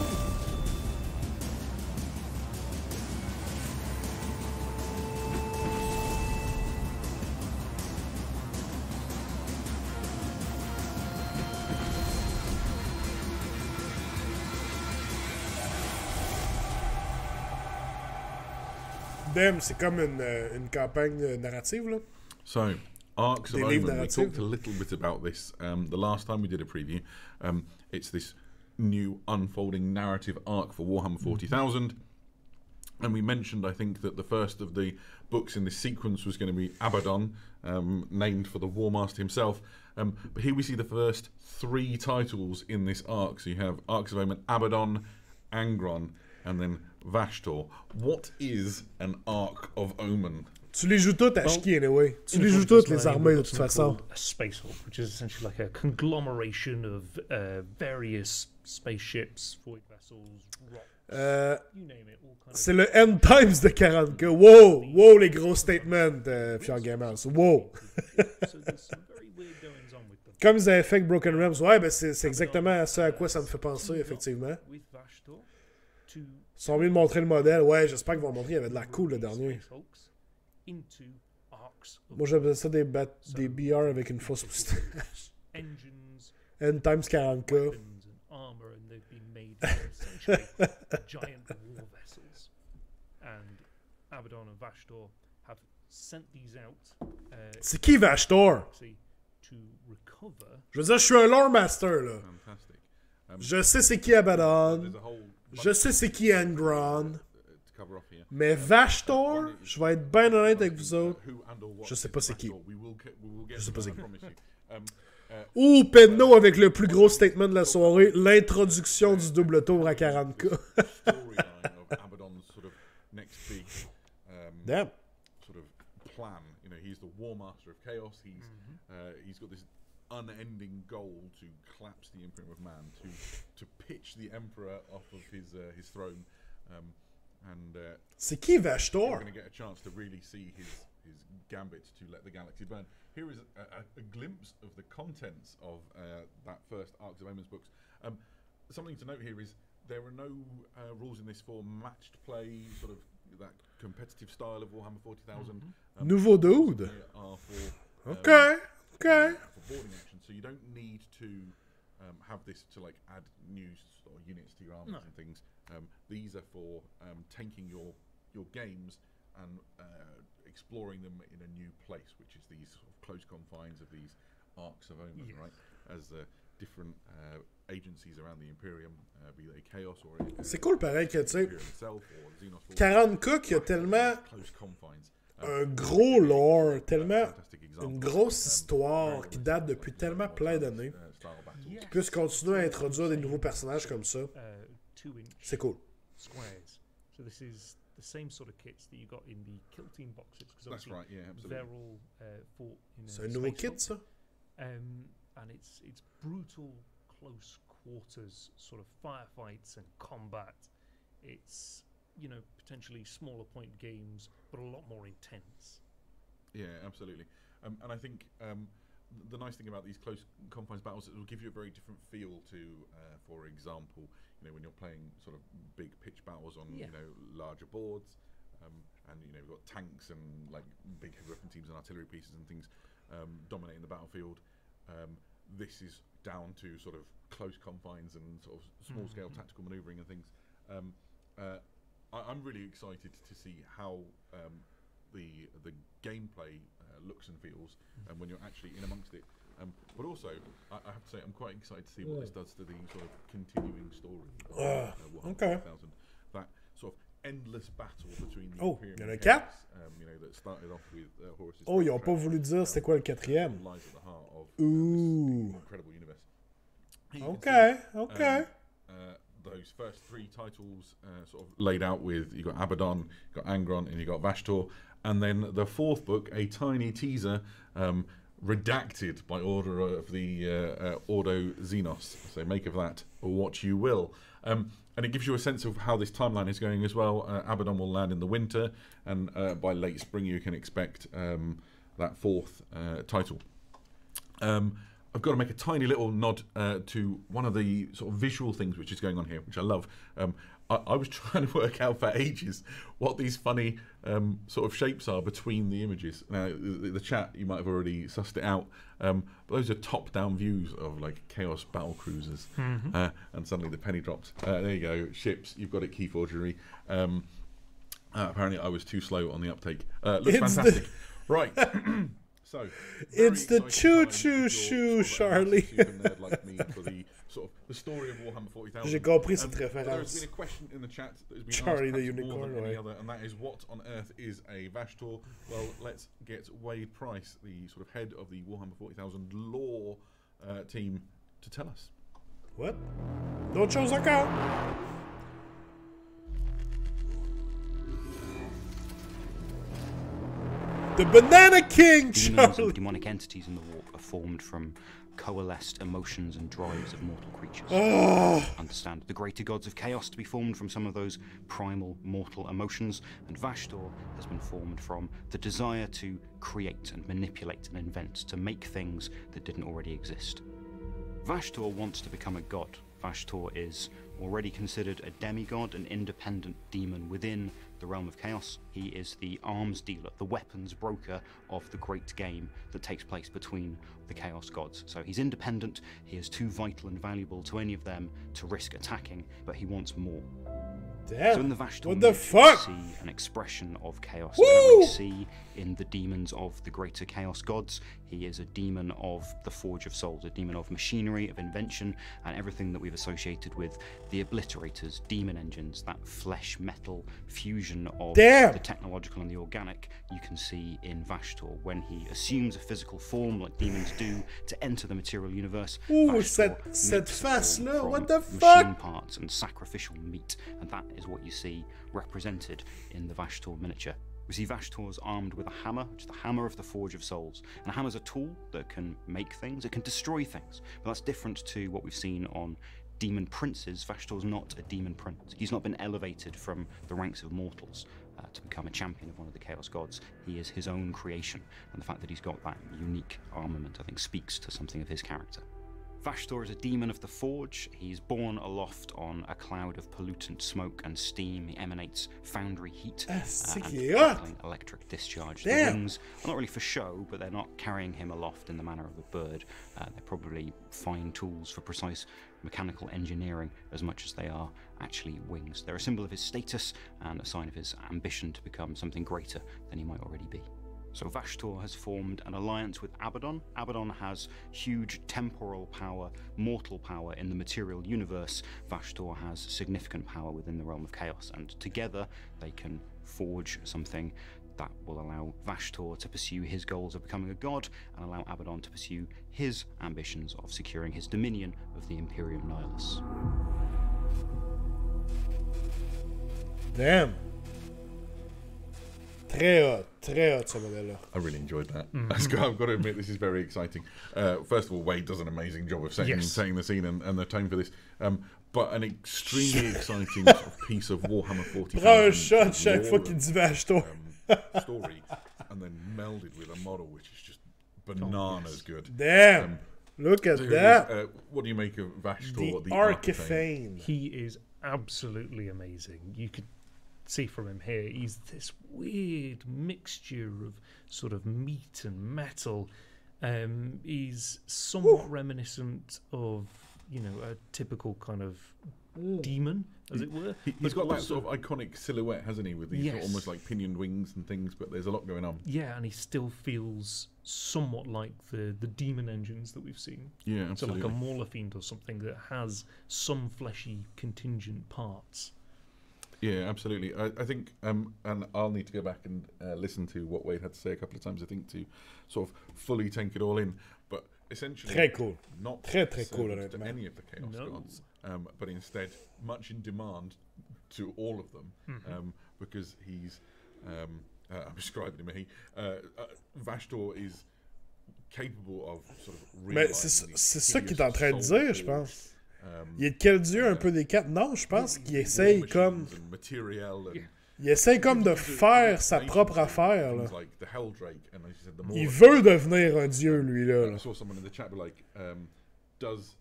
Damn, c'est comme une campagne narrative, là. So, Arcs of They leave Omen, we narrative. talked a little bit about this the last time we did a preview. It's this new unfolding narrative arc for Warhammer 40,000. And we mentioned, I think, that the first of the books in this sequence was going to be Abaddon, named for the War Master himself. But here we see the first 3 titles in this arc. So you have Arcs of Omen, Abaddon, Angron, and then Vashtor. What is an Arc of Omen? Tu les joues toutes à Shiki, anyway. Tu les joues toutes, les armées, de toute façon. A space hulk, which is essentially like a conglomeration of various spaceships, void vessels, rocks, you name it, all kinds C'est le End Times de 40K. Wow! Wow, les gros statements, Fier Gamers. Wow! So there's some very weird goings on with them. Comme ils avaient fait avec Broken Realms. Ouais, ben c'est exactement à ça à quoi ça me fait penser, effectivement. With Vashtor to Ils sont venus de montrer le modèle. Ouais, j'espère qu'ils vont montrer. Il y avait de la cool, le dernier. space hulks into arcs of Moi, j'appelle ça des BR avec une fausse moustache. engines, End Times 40K. weapons, and armor, and they've been made essentially giant war vessels. And Abaddon and Vashtor have sent these out C'est qui Vashtor? to recover. Je veux dire, je suis un lore master, là. Fantastic. Je sais c'est qui Abaddon. There's a whole Je sais c'est qui Angron. to cover off here. Mais Vashtor, je vais être bien honnête avec vous autres. Who and or what Je sais is pas c'est qui. Vashtor? We will get Je sais pas to c'est that, qui. I promise you. Ouh, Penno avec le plus gros statement de la soirée, l'introduction du double tour à 40K. Storyline of Abaddon's sort of next big Damn. sort of plan. You know, he's the War Master of Chaos. He's got this unending goal to collapse the Imperium of Man, to pitch the Emperor off of his throne, and C'est qui we're Vashtor? going to get a chance to really see his gambit to let the galaxy burn. Here is a glimpse of the contents of that first Arcs of Omens books. Something to note here is there are no rules in this for matched play, sort of that competitive style of Warhammer 40,000. Nouveau dude. Here are for Okay. for boarding action, so you don't need to have this to like add new sort of units to your armies and things. These are for tanking your games and exploring them in a new place, which is these sort of close confines of these Arcs of Omen, right? As the different agencies around the Imperium, be they Chaos or C'est cool pareil que, tu sais, Imperium itself or Xenos Force, 40K qui a tellement close confines. un gros lore, tellement Fantastic example. une grosse histoire qui date depuis tellement plein d'années. Style battle. Qui puisse continuer à introduire des nouveaux personnages comme ça. 2-inch C'est cool. squares. So this is the same sort of kits that you got in the Kill Team boxes. Because That's right, yeah, absolutely. they're all fought in C'est un nouveau space kit, fleet. ça? And it's brutal, close quarters sort of firefights and combat. It's, you know, potentially smaller point games, but a lot more intense. Yeah, absolutely. And I think the nice thing about these close confines battles is it will give you a very different feel to, for example, you know, when you're playing sort of big pitch battles on, you know, larger boards, and, you know, we've got tanks and, like, big heavy weapon teams and artillery pieces and things dominating the battlefield. This is down to sort of close confines and sort of small-scale tactical manoeuvring and things. I'm really excited to see how the gameplay looks and feels, and when you're actually in amongst it. But also, I have to say, I'm quite excited to see what this does to the sort of continuing story. Of okay. 4000. That sort of endless battle between the Oh, Imperium il y en a and quatre? Chaos, you know, that started off with Horus's Oh, ils ont Threat pas voulu dire c'était quoi le quatrième. lies at the heart of Ooh. this incredible universe. Here you can Okay, see, okay. those first three titles sort of laid out with, you got Abaddon, you got Angron, and you got Vashtor, and then the fourth book, a tiny teaser, redacted by order of the Ordo Xenos. So make of that what you will. And it gives you a sense of how this timeline is going as well. Abaddon will land in the winter, and by late spring you can expect that fourth title. I've got to make a tiny little nod to one of the sort of visual things which is going on here, which I love. I was trying to work out for ages what these funny sort of shapes are between the images. Now, the chat, you might have already sussed it out, but those are top-down views of like Chaos battle cruisers, and suddenly the penny dropped. There you go, ships. You've got it, Keyforgery. Apparently, I was too slow on the uptake. Looks fantastic. Right. So, It's the choo choo-choo shoe, Charlie. Super nerd like me for the sort of the story of Warhammer 40,000. J'ai compris cette There's référence. been a question in the chat that has been Charlie asked the perhaps more Unicorn, than any ouais. other, and that is, what on earth is a Vashtor? Well, let's get Wade Price, the sort of head of the Warhammer 40,000 lore team, to tell us. What? D'autres choses encore? The Banana King, Demons and Charlie! demonic entities in the warp are formed from coalesced emotions and drives of mortal creatures. Understand the greater gods of chaos to be formed from some of those primal mortal emotions, and Vashtor has been formed from the desire to create and manipulate and invent, to make things that didn't already exist. Vashtor wants to become a god. Vashtor is already considered a demigod, an independent demon within the realm of chaos. He is the arms dealer, the weapons broker of the great game that takes place between the chaos gods. So he's independent, he is too vital and valuable to any of them to risk attacking, but he wants more. Damn. So in the Vashtor What the myth, fuck? we see an expression of chaos Woo! that we see in the demons of the greater chaos gods. He is a demon of the Forge of Souls, a demon of machinery, of invention, and everything that we've associated with the Obliterators, demon engines, that flesh metal fusion fusion of Damn! the technological and the organic you can see in Vashtor when he assumes a physical form like demons do to enter the material universe. Ouh, Vashtor cette makes a face-là, form what from the fuck? machine parts and sacrificial meat, and that is what you see represented in the Vashtor miniature. We see Vashtor's armed with a hammer, which is the hammer of the Forge of Souls. And a hammer's a tool that can make things, it can destroy things. But that's different to what we've seen on demon princes. Vashtor's not a demon prince. He's not been elevated from the ranks of mortals to become a champion of one of the Chaos Gods. He is his own creation, and the fact that he's got that unique armament, I think, speaks to something of his character. Vashtor is a demon of the Forge. He's born aloft on a cloud of pollutant smoke and steam. He emanates foundry heat and crackling electric discharge. Damn. The wings are not really for show, but they're not carrying him aloft in the manner of a bird. They're probably fine tools for precise mechanical engineering as much as they are actually wings. They're a symbol of his status and a sign of his ambition to become something greater than he might already be. So Vashtor has formed an alliance with Abaddon. Abaddon has huge temporal power, mortal power in the material universe. Vashtor has significant power within the realm of chaos, and together they can forge something that will allow Vashtor to pursue his goals of becoming a god and allow Abaddon to pursue his ambitions of securing his dominion of the Imperium Nihilus. Damn. Très hot ce modèle-là. I really enjoyed that. I've got to admit, this is very exciting. First of all, Wade does an amazing job of setting the scene and the tone for this. But an extremely exciting sort of piece of Warhammer 40,000 Prends un shot chaque fois qu'il dit Vashtor. story, and then melded with a model which is just bananas good. Damn! Look at that! What do you make of Vashtor? The Archifane? Archifane. He is absolutely amazing. You could see from him here, he's this weird mixture of sort of meat and metal. He's somewhat reminiscent of, you know, a typical kind of demon, as it were. He's got that sort of iconic silhouette, hasn't he, with these sort of Yes. almost like pinioned wings and things, but there's a lot going on. Yeah, and he still feels somewhat like the demon engines that we've seen. Yeah, So absolutely. like a Mauler Fiend or something that has some fleshy contingent parts. Yeah, absolutely. I think, and I'll need to go back and listen to what Wade had to say a couple of times, I think, to sort of fully take it all in. But essentially, Très cool. not Très, très cool, served to honnêtement. any of the Chaos No. Gods, but instead much in demand to all of them, because he's, I'm describing him, Vashtor is capable of sort of Mais realising c'est these ça qu'il est en hideous train de soul dire, je forge, pense. Il est de quel dieu un peu des quatre? Non, je pense qu'il essaye comme... and material and Il essaye comme de faire sa propre affaire, là. things like the Helldrake, and as you said, the Il Mauler. veut devenir un dieu, lui, là. I saw someone in the chat be like, does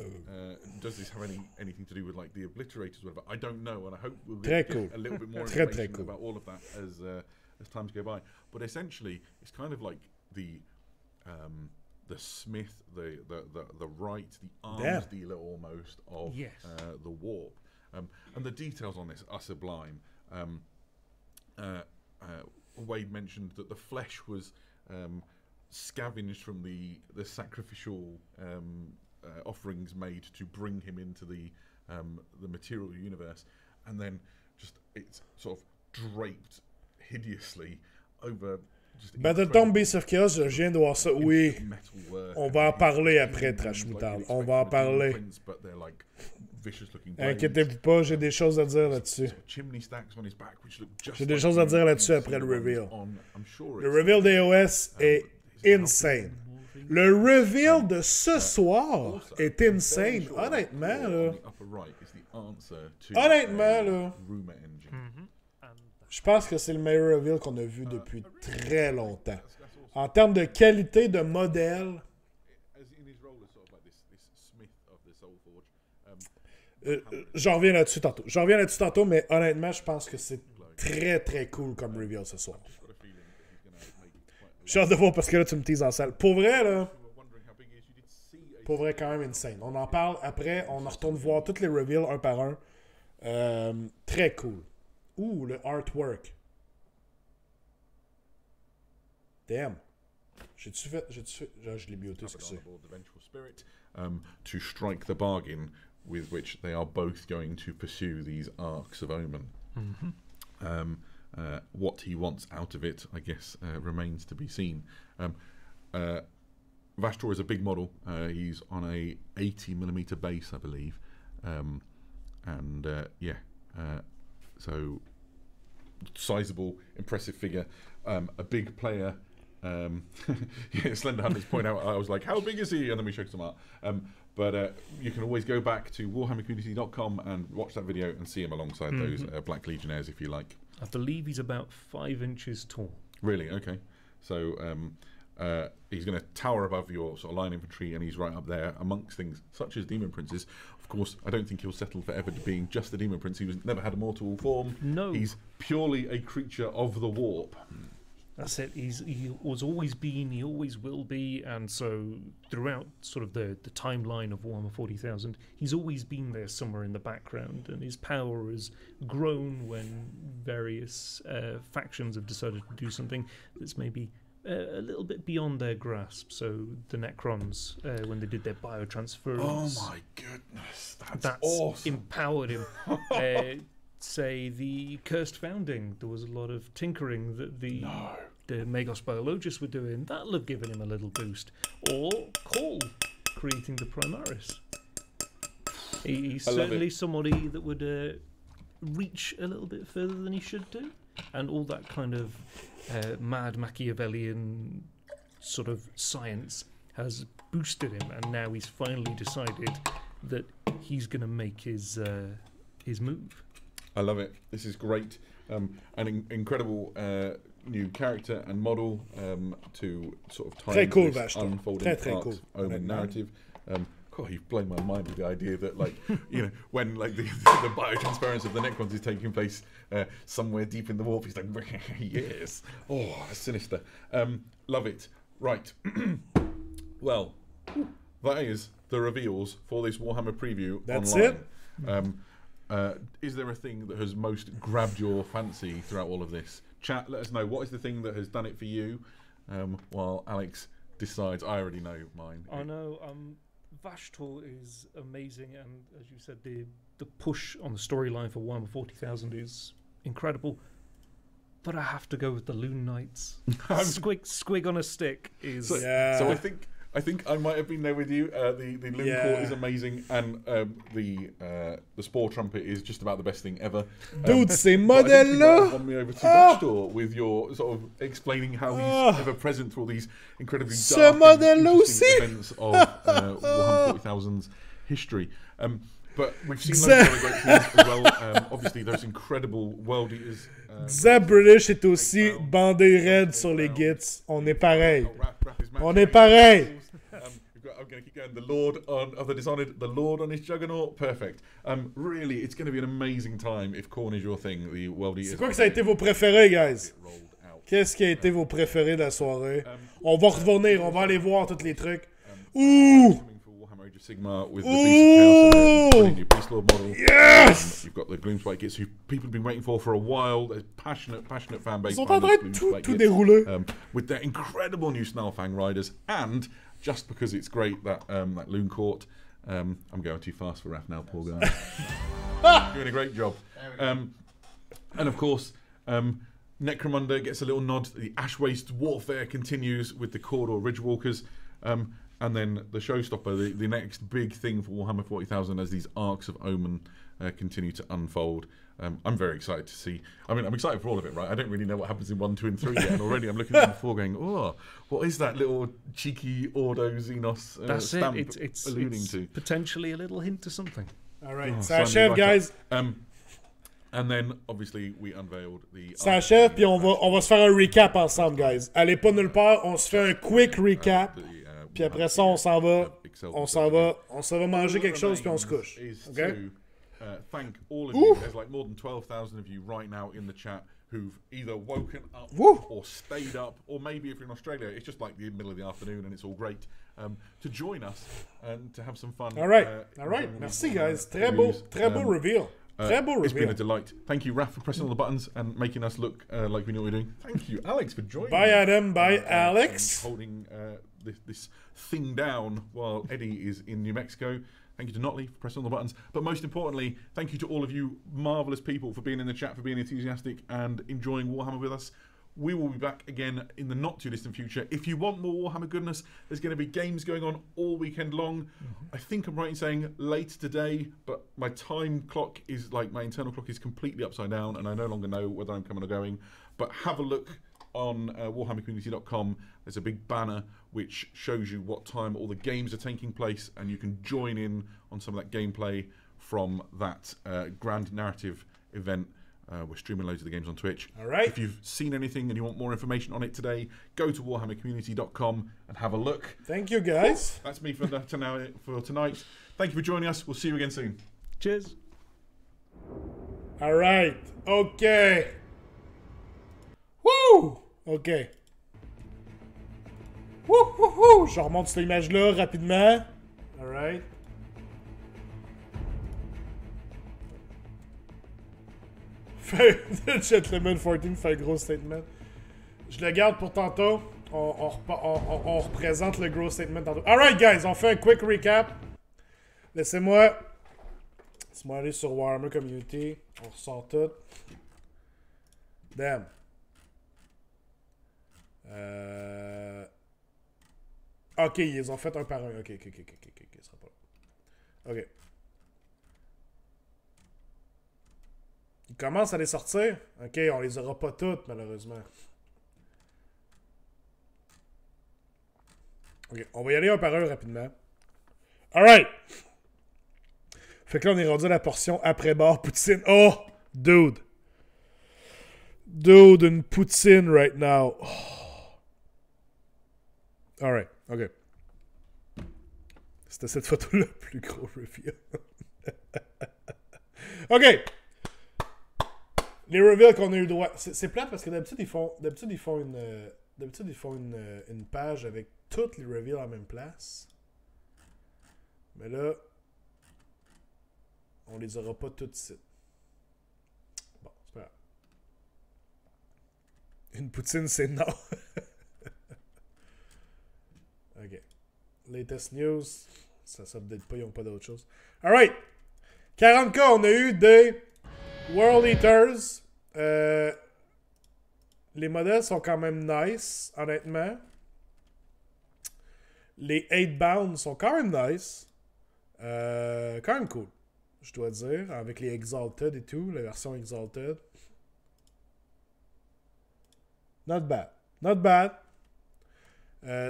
this have anything to do with like the obliterators or whatever? I don't know, and I hope we'll Très get cool. a little bit more Très, information très cool. about all of that as times go by. But essentially, it's kind of like the smith, the right, the arms Damn. dealer almost of Yes. the warp, and the details on this are sublime. Wade mentioned that the flesh was scavenged from the sacrificial offerings made to bring him into the material universe, and then just it's sort of draped hideously over. Battle Tomb Beast of Chaos, je viens de voir ça. Oui, Metalwork on and va en these parler thin, après, like Trash you'd Moutarde. expect On va en from a demon parler. prince, but they're like vicious-looking blades. Inquiétez-vous pas, j'ai des choses à dire là-dessus. Sort of chimney stacks on his back, which look just J'ai des like choses à you- dire là-dessus you've après seen le ones reveal. on- I'm sure Le it's, reveal d'AOS est is it insane. Le reveal de ce soir also, est I'm insane. fairly sure Honnêtement, that là. on the upper right is the answer to Honnêtement, a là. rumor engine. Je pense que c'est le meilleur reveal qu'on a vu depuis très longtemps. En termes de qualité de modèle, As in his role as sort of like this smith of the Soul Forge, j'en reviens là-dessus tantôt, mais honnêtement, je pense que c'est très très cool comme reveal ce soir. I've got a feeling that he's going to make quite a J'ai hâte de voir parce que là, tu me teases en salle. Pour vrai, là, We were wondering how big he is. You did see a pour vrai, quand même insane. On en parle après, on en retourne voir tous les reveals un par un. Très cool. Ouh, le artwork. Damn. J'ai-tu fait... Ah, je l'ai muté, Abaddon excusez. aboard the Vengeful Spirit to strike the bargain with which they are both going to pursue these arcs of omen. what he wants out of it, I guess, remains to be seen. Vashtor is a big model. He's on a 80mm base, I believe. So sizable, impressive figure. A big player. Slender Hunters point out, I was like, how big is he? And then we showed some art. But you can always go back to warhammercommunity.com and watch that video and see him alongside those Black Legionnaires if you like. I believe he's about 5 inches tall. Really? Okay. So he's going to tower above your sort of line infantry, and he's right up there amongst things such as Demon Princes. Of course, I don't think he'll settle forever to being just a Demon Prince. He never had a mortal form. No. He's purely a creature of the warp. That's it. He was always been, he always will be, and so throughout sort of the timeline of Warhammer 40,000, he's always been there somewhere in the background, and his power has grown when various factions have decided to do something that's maybe a little bit beyond their grasp. So the Necrons, when they did their biotransference, Oh my goodness, that's awesome. Empowered him. Say the Cursed Founding, there was a lot of tinkering that the Magos Biologists were doing. That'll have given him a little boost. Or Call, creating the Primaris. He's certainly somebody that would reach a little bit further than he should do. And all that kind of mad Machiavellian sort of science has boosted him. And now he's finally decided that he's going to make his move. I love it. This is great. An incredible new character and model to sort of tie into this unfolding part Omen narrative. God, you've blown my mind with the idea that, like, you know, when like the biotransference of the Necrons is taking place somewhere deep in the warp, he's like, yes, oh, sinister. Love it. Right. Well, that is the reveals for this Warhammer preview. That's online. it. Is there a thing that has most grabbed your fancy throughout all of this? Chat, let us know. What is the thing that has done it for you? While Alex decides, I already know mine. I know. Vashtor is amazing, and as you said, the push on the storyline for Warhammer 40,000 is incredible. But I have to go with the Loon Knights. Squig on a stick is. So I think I might have been there with you. The Loon Court is amazing, and the Spore Trumpet is just about the best thing ever. Dude, c'est modèle modèle-là! Won me over to Vashtor with your sort of explaining how he's ever present through all these incredibly dark and interesting events of Warhammer 40,000's history. But we've seen loads of other great things as well. Obviously, those incredible World Eaters. Zeb British est aussi bandé raide sur les gits. On est pareil. On est pareil. I'm going to keep going. The Lord of the Dishonored, the Lord on his Juggernaut. Perfect. Really, it's going to be an amazing time if Khorne is your thing. The World Eaters. C'est quoi que ça a été vos préférés, guys? Qu'est-ce qui a été vos préférés de la soirée? On va revenir, on va aller voir tous les trucs. Ouh! Age of Sigmar with the Beast of Chaos and the new Beast Lord model. Yes! You've got the Gloomspite Gits, who people have been waiting for a while. There's passionate fan base. Ils sont en train de tout dérouler. With their incredible new Snarlfang Riders, and just because it's great that that Loon Court. I'm going too fast for Raph now, poor guy. Doing a great job. And of course, Necromunda gets a little nod. The Ash Waste Warfare continues with the Cawdor Ridgewalkers. And then the showstopper, the next big thing for Warhammer 40,000 as these arcs of Omen continue to unfold. I'm very excited to see. I mean, I'm excited for all of it, right? I don't really know what happens in 1, 2, and 3 yet, and already I'm looking at them before going, oh, what is that little cheeky Ordo Xenos stamp it's alluding to? Potentially a little hint to something. All right, ça achève, guys. And then, obviously, we unveiled the... Ça achève, puis on va se faire un recap ensemble, guys. Allez pas nulle part, on se fait un quick recap. Puis après ça, on s'en va manger quelque chose, puis on se couche. Okay? Thank all of you. There's like more than 12,000 of you right now in the chat who've either woken up or stayed up, or maybe if you're in Australia, it's just like the middle of the afternoon and it's all great, to join us and to have some fun. All right. Merci, guys. Très beau reveal. It's been a delight. Thank you, Raph, for pressing all the buttons and making us look like we know what we're doing. Thank you, Alex, for joining. Bye, Adam. Bye, Alex. Holding this thing down while Eddie is in New Mexico. Thank you to Notley for pressing all the buttons. But most importantly, thank you to all of you marvellous people for being in the chat, for being enthusiastic and enjoying Warhammer with us. We will be back again in the not too distant future. If you want more Warhammer goodness, there's going to be games going on all weekend long. I think I'm right in saying late today, but my time clock is like my internal clock is completely upside down and I no longer know whether I'm coming or going. But have a look on warhammercommunity.com. There's a big banner which shows you what time all the games are taking place, and you can join in on some of that gameplay from that grand narrative event. We're streaming loads of the games on Twitch. All right. If you've seen anything and you want more information on it today, go to warhammercommunity.com and have a look. Thank you, guys. That's me for tonight. Thank you for joining us. We'll see you again soon. Cheers. All right. OK. Woo! OK. Wouh, wouh, wouh! Je remonte cette image-là rapidement. All right. Gentleman 14 fait un gros statement. Je le garde pour tantôt. On représente le gros statement tantôt. Alright, guys, on fait un quick recap. Laissez-moi aller sur Warhammer Community. On ressort tout. Damn. Ok, ils ont fait un par un. Ok, ça sera pas là. Ok. Ils commencent à les sortir. Ok, on les aura pas toutes, malheureusement. Ok, on va y aller un par un rapidement. Alright! Fait que là, on est rendu à la portion après-bar poutine. Oh! Dude! Dude, une poutine right now. Oh. Alright, ok. C'était cette photo-là le plus gros review. Ok! Les reveals qu'on a eu droit. C'est plate parce que d'habitude ils font une page avec toutes les reveals à la même place. Mais là, on les aura pas toutes ici. Bon, c'est pas grave. Une poutine, c'est non. Ok. Latest news. Ça s'update pas, ils n'ont pas d'autre chose. Alright. 40K, on a eu des World Eaters. Les modèles sont quand même nice, honnêtement. Les 8-bound sont quand même nice. Quand même cool, je dois dire. Avec les Exalted et tout, la version Exalted. Not bad. Not bad.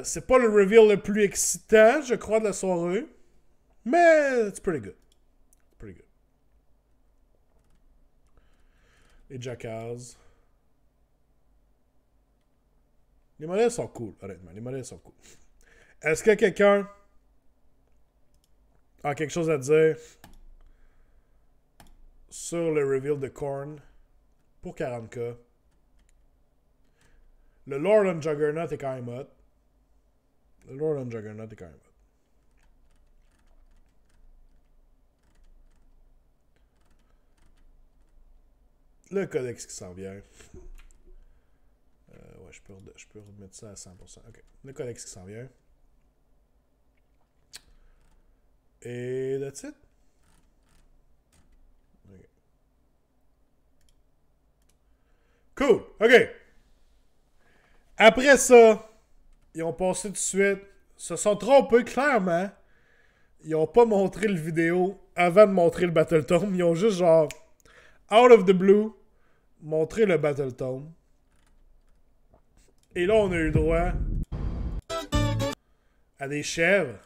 C'est pas le reveal le plus excitant, je crois, de la soirée. Mais it's pretty good. Pretty good. Les Jackals. Les modèles sont cool, honnêtement. Les modèles sont cool. Est-ce que quelqu'un a quelque chose à dire sur le reveal de Khorne pour 40K? Le Lord on Juggernaut est quand même hot. Le Lord on Juggernaut est quand même hot. Le codex qui s'en vient. Ouais, je peux remettre ça à 100%. Ok. Le codex qui s'en vient. Et that's it. Okay. Cool. OK. Après ça, ils ont passé tout de suite. Se sont trompés, clairement. Ils ont pas montré le vidéo avant de montrer le Battletome. Ils ont juste genre, out of the blue, montré le Battletome. Et là, on a eu droit à des chèvres.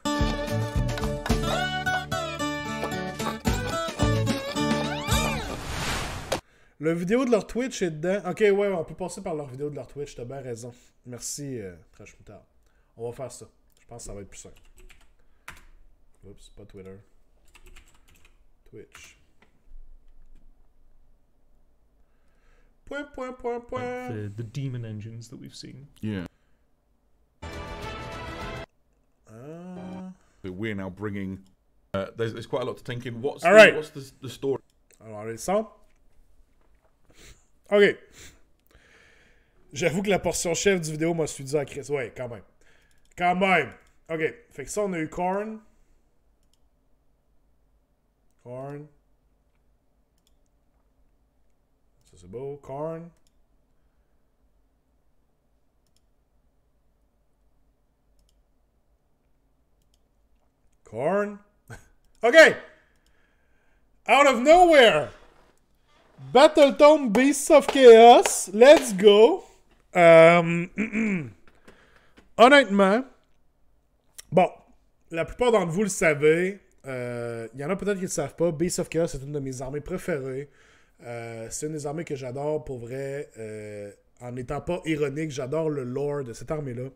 Le vidéo de leur Twitch est dedans. Ok, ouais, on peut passer par leur vidéo de leur Twitch. T'as bien raison. Merci, Trash Moutard. On va faire ça. Je pense que ça va être plus simple. Oups, pas Twitter. Twitch. Point. Like the demon engines that we've seen. Yeah. We're now bringing. There's quite a lot to take in. What's the story? Alors, les sons. Ok. J'avoue que la portion chef du vidéo m'a suivi à Chris. Ouais, quand même. Quand même. Ok. Fait que ça, on a eu Khorne. Korn. Ça, c'est beau. Korn. Korn. OK! Out of nowhere! Battletome Beasts of Chaos. Let's go! Honnêtement, bon, la plupart d'entre vous le savez. Il y en a peut-être qui ne le savent pas. Beasts of Chaos, c'est une de mes armées préférées. C'est une des armées que j'adore pour vrai. En n'étant pas ironique, j'adore le lore de cette armée-là.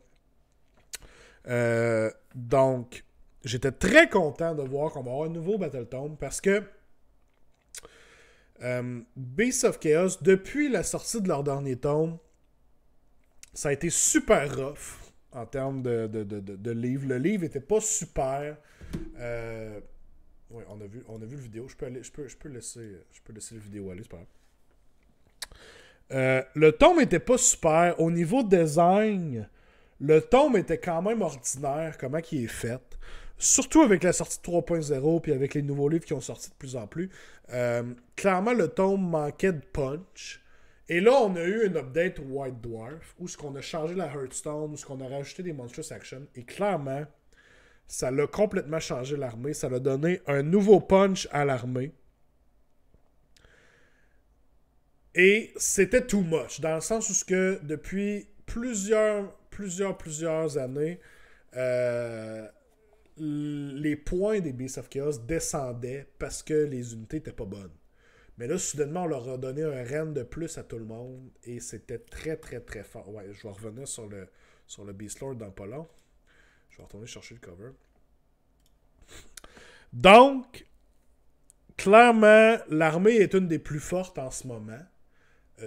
Donc, j'étais très content de voir qu'on va avoir un nouveau Battletome parce que Beasts of Chaos, depuis la sortie de leur dernier tome, ça a été super rough en termes de livre. Le livre était pas super. Oui, on a vu le vidéo. Je peux laisser le vidéo aller, c'est pas grave. Le tome était pas super. Au niveau design, le tome était quand même ordinaire, comment il est fait. Surtout avec la sortie de 3.0 puis avec les nouveaux livres qui ont sorti de plus en plus. Clairement, le tome manquait de punch. Et là, on a eu une update White Dwarf où on a changé la Hearthstone, où on a rajouté des Monstrous Action. Et clairement, ça l'a complètement changé l'armée. Ça l'a donné un nouveau punch à l'armée. Et c'était too much. Dans le sens où depuis plusieurs années, les points des Beasts of Chaos descendaient parce que les unités n'étaient pas bonnes. Mais là, soudainement, on leur a donné un rend de plus à tout le monde et c'était très, très, très fort. Ouais, je vais revenir sur le Beast Lord dans pas long. Je vais retourner chercher le cover. Donc, clairement, l'armée est une des plus fortes en ce moment.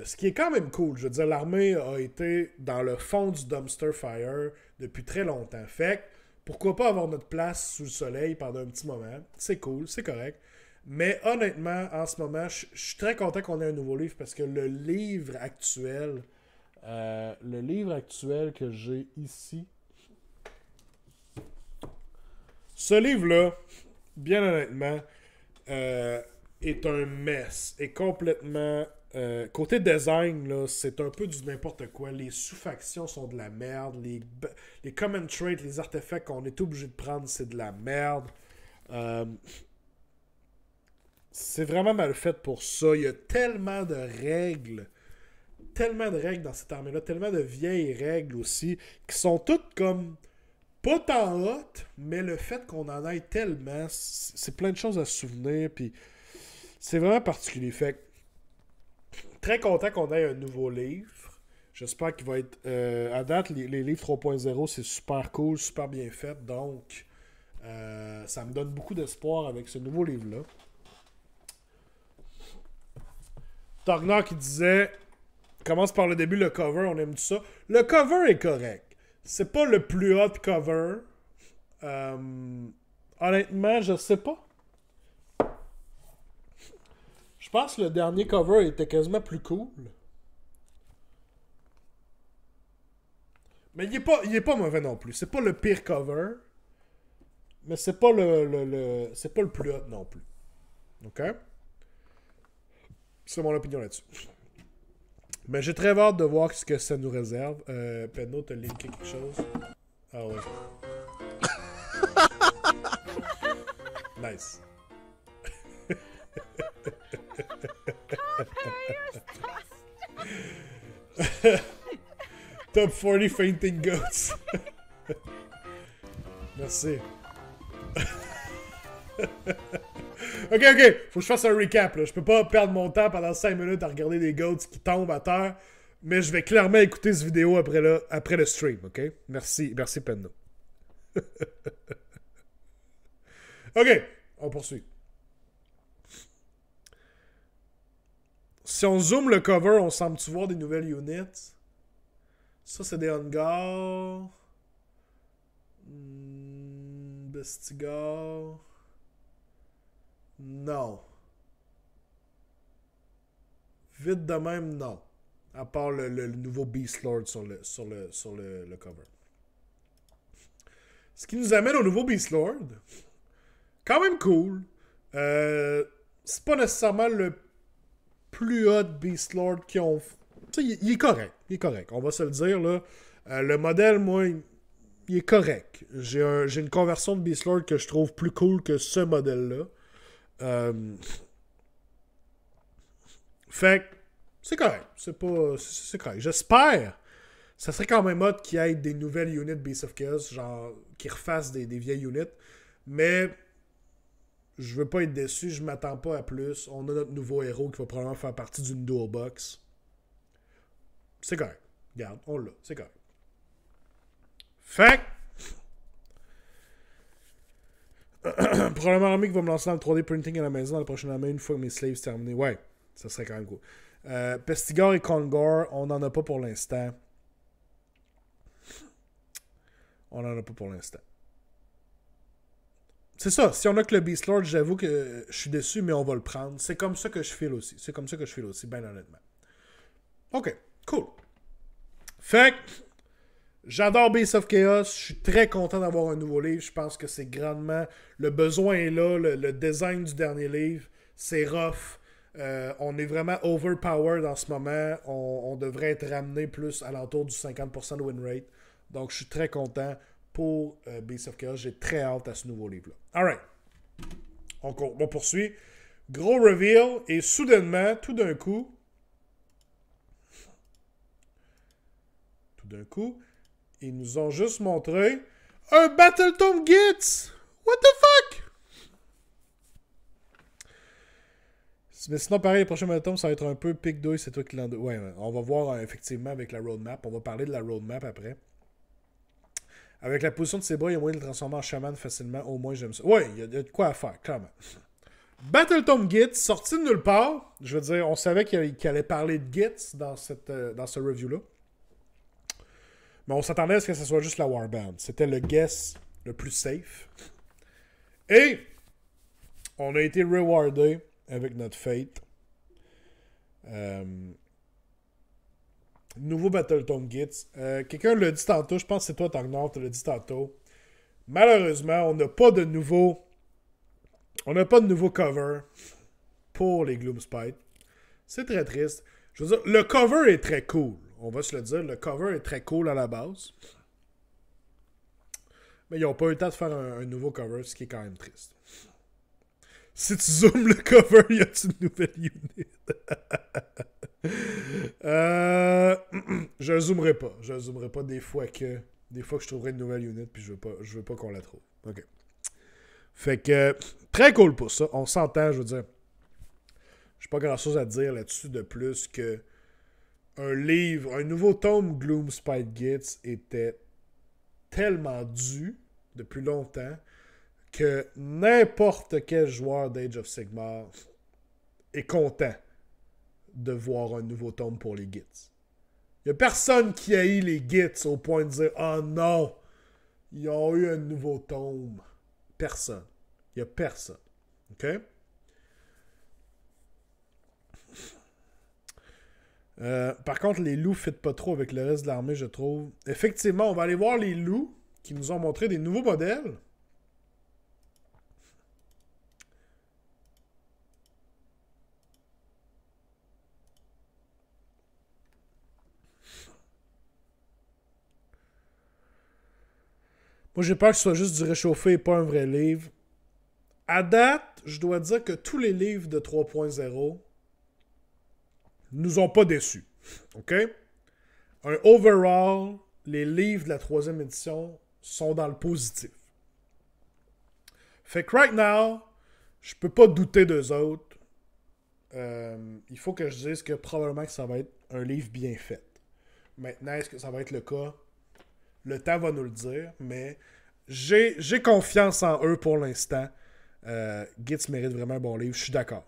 Ce qui est quand même cool. Je veux dire, l'armée a été dans le fond du dumpster fire depuis très longtemps. Fait que, pourquoi pas avoir notre place sous le soleil pendant un petit moment? C'est cool, c'est correct. Mais honnêtement, en ce moment, je suis très content qu'on ait un nouveau livre parce que le livre actuel que j'ai ici, ce livre-là, bien honnêtement, est un mess. Est complètement... côté design, là, c'est un peu du n'importe quoi. Les sous-factions sont de la merde. Les common traits, les artefacts qu'on est obligé de prendre, c'est de la merde. C'est vraiment mal fait pour ça. Il y a tellement de règles. Tellement de règles dans cette armée-là. Tellement de vieilles règles aussi. Qui sont toutes comme... Pas tant hot, mais le fait qu'on en ait tellement, c'est plein de choses à se souvenir. Puis c'est vraiment particulier. Fait que, très content qu'on ait un nouveau livre. J'espère qu'il va être... à date, les livres 3.0, c'est super cool, super bien fait. Donc, ça me donne beaucoup d'espoir avec ce nouveau livre-là. Torgnard qui disait... Commence par le début, le cover, on aime tout ça. Le cover est correct. C'est pas le plus hot cover. Honnêtement, je sais pas. Je pense que le dernier cover était quasiment plus cool. Mais il est pas mauvais non plus. C'est pas le pire cover. Mais c'est pas c'est pas le plus hot non plus. OK? C'est mon opinion là-dessus. Mais j'ai très hâte de voir ce que ça nous réserve. Pedno, t'as linké quelque chose? Ah ouais. Nice. Top 40 fainting goats. Merci. Ok, faut que je fasse un recap. Là. Je peux pas perdre mon temps pendant 5 minutes à regarder des goats qui tombent à terre. Mais je vais clairement écouter cette vidéo après le stream, ok? Merci Penno. Ok, on poursuit. Si on zoome le cover, on semble-tu voir des nouvelles units? Ça, c'est des Ungars. Bestigar. Non. Vite de même, non. À part le nouveau Beast Lord sur le cover. Ce qui nous amène au nouveau Beast Lord. Quand même cool. C'est pas nécessairement le plus hot Beast Lord qu'ils ont. Tu sais, il est correct. Il est correct. On va se le dire, là. Le modèle, moi, il est correct. J'ai une conversion de Beast Lord que je trouve plus cool que ce modèle-là. Fait que c'est correct. C'est correct. J'espère. Ça serait quand même hot qu'il y ait des nouvelles units Beast of Chaos, genre qui refassent des vieilles units. Mais je veux pas être déçu, je m'attends pas à plus. On a notre nouveau héros qui va probablement faire partie d'une dual box. C'est correct. Regarde, on l'a. C'est correct. Fait que... probablement Army qui va me lancer dans le 3D printing à la maison dans la prochaine année une fois que mes slaves terminés. Ouais, ça serait quand même cool. Pestigor et Kongor, on n'en a pas pour l'instant. On n'en a pas pour l'instant. C'est ça, si on a que le Beast Lord, j'avoue que je suis déçu, mais on va le prendre. C'est comme ça que je file aussi. C'est comme ça que je file aussi, bien honnêtement. Ok, cool. Fait que, j'adore Beast of Chaos. Je suis très content d'avoir un nouveau livre. Je pense que c'est grandement... Le besoin est là. Le design du dernier livre, c'est rough. On est vraiment overpowered en ce moment. On devrait être ramené plus à l'entour du 50% de win rate. Donc, je suis très content pour Beast of Chaos. J'ai très hâte à ce nouveau livre-là. Alright. On poursuit. Gros reveal. Et soudainement, tout d'un coup, ils nous ont juste montré un Battletome Gitz! What the fuck? Mais sinon, pareil, les prochains Battletome, ça va être un peu pic douille, c'est toi qui l'en... Ouais, on va voir effectivement avec la roadmap. On va parler de la roadmap après. Avec la position de ses bras, il y a moyen de le transformer en chaman facilement. Au moins, j'aime ça. Ouais, il y a de quoi à faire, clairement. Battletome Gitz, sorti de nulle part. Je veux dire, on savait qu'il allait parler de Gitz dans ce review-là. Mais on s'attendait à ce que ce soit juste la Warband. C'était le guess le plus safe. Et on a été rewardé avec notre fate. Nouveau Battletome Gitz. Quelqu'un l'a dit tantôt, je pense que c'est toi, Tagnor, tu l'as dit tantôt. Malheureusement, on n'a pas de nouveau cover pour les Gloomspite. C'est très triste. Je veux dire, le cover est très cool. On va se le dire, le cover est très cool à la base. Mais ils n'ont pas eu le temps de faire un nouveau cover, ce qui est quand même triste. Si tu zoomes le cover, y a-t-il une nouvelle unit? Je zoomerai pas. Je zoomerai pas des fois que je trouverai une nouvelle unit puis je veux pas qu'on la trouve. OK. Fait que très cool pour ça. On s'entend, je veux dire. J'ai pas grand chose à dire là-dessus de plus que un nouveau tome Gloomspite Gitz était tellement dû depuis longtemps que n'importe quel joueur d'Age of Sigmar est content de voir un nouveau tome pour les Gitz. Il n'y a personne qui haït les Gitz au point de dire « Oh non, ils ont eu un nouveau tome. » Personne. Il n'y a personne. OK? Par contre, les loups ne fit pas trop avec le reste de l'armée, je trouve. Effectivement, on va aller voir les loups qui nous ont montré des nouveaux modèles. Moi, j'ai peur que ce soit juste du réchauffé et pas un vrai livre. À date, je dois dire que tous les livres de 3.0 nous ont pas déçus. OK? Un overall, les livres de la 3e édition sont dans le positif. Fait que right now, je peux pas douter d'eux autres. Il faut que je dise que probablement que ça va être un livre bien fait. Maintenant, est-ce que ça va être le cas? Le temps va nous le dire, mais j'ai confiance en eux pour l'instant. Gitz mérite vraiment un bon livre. Je suis d'accord.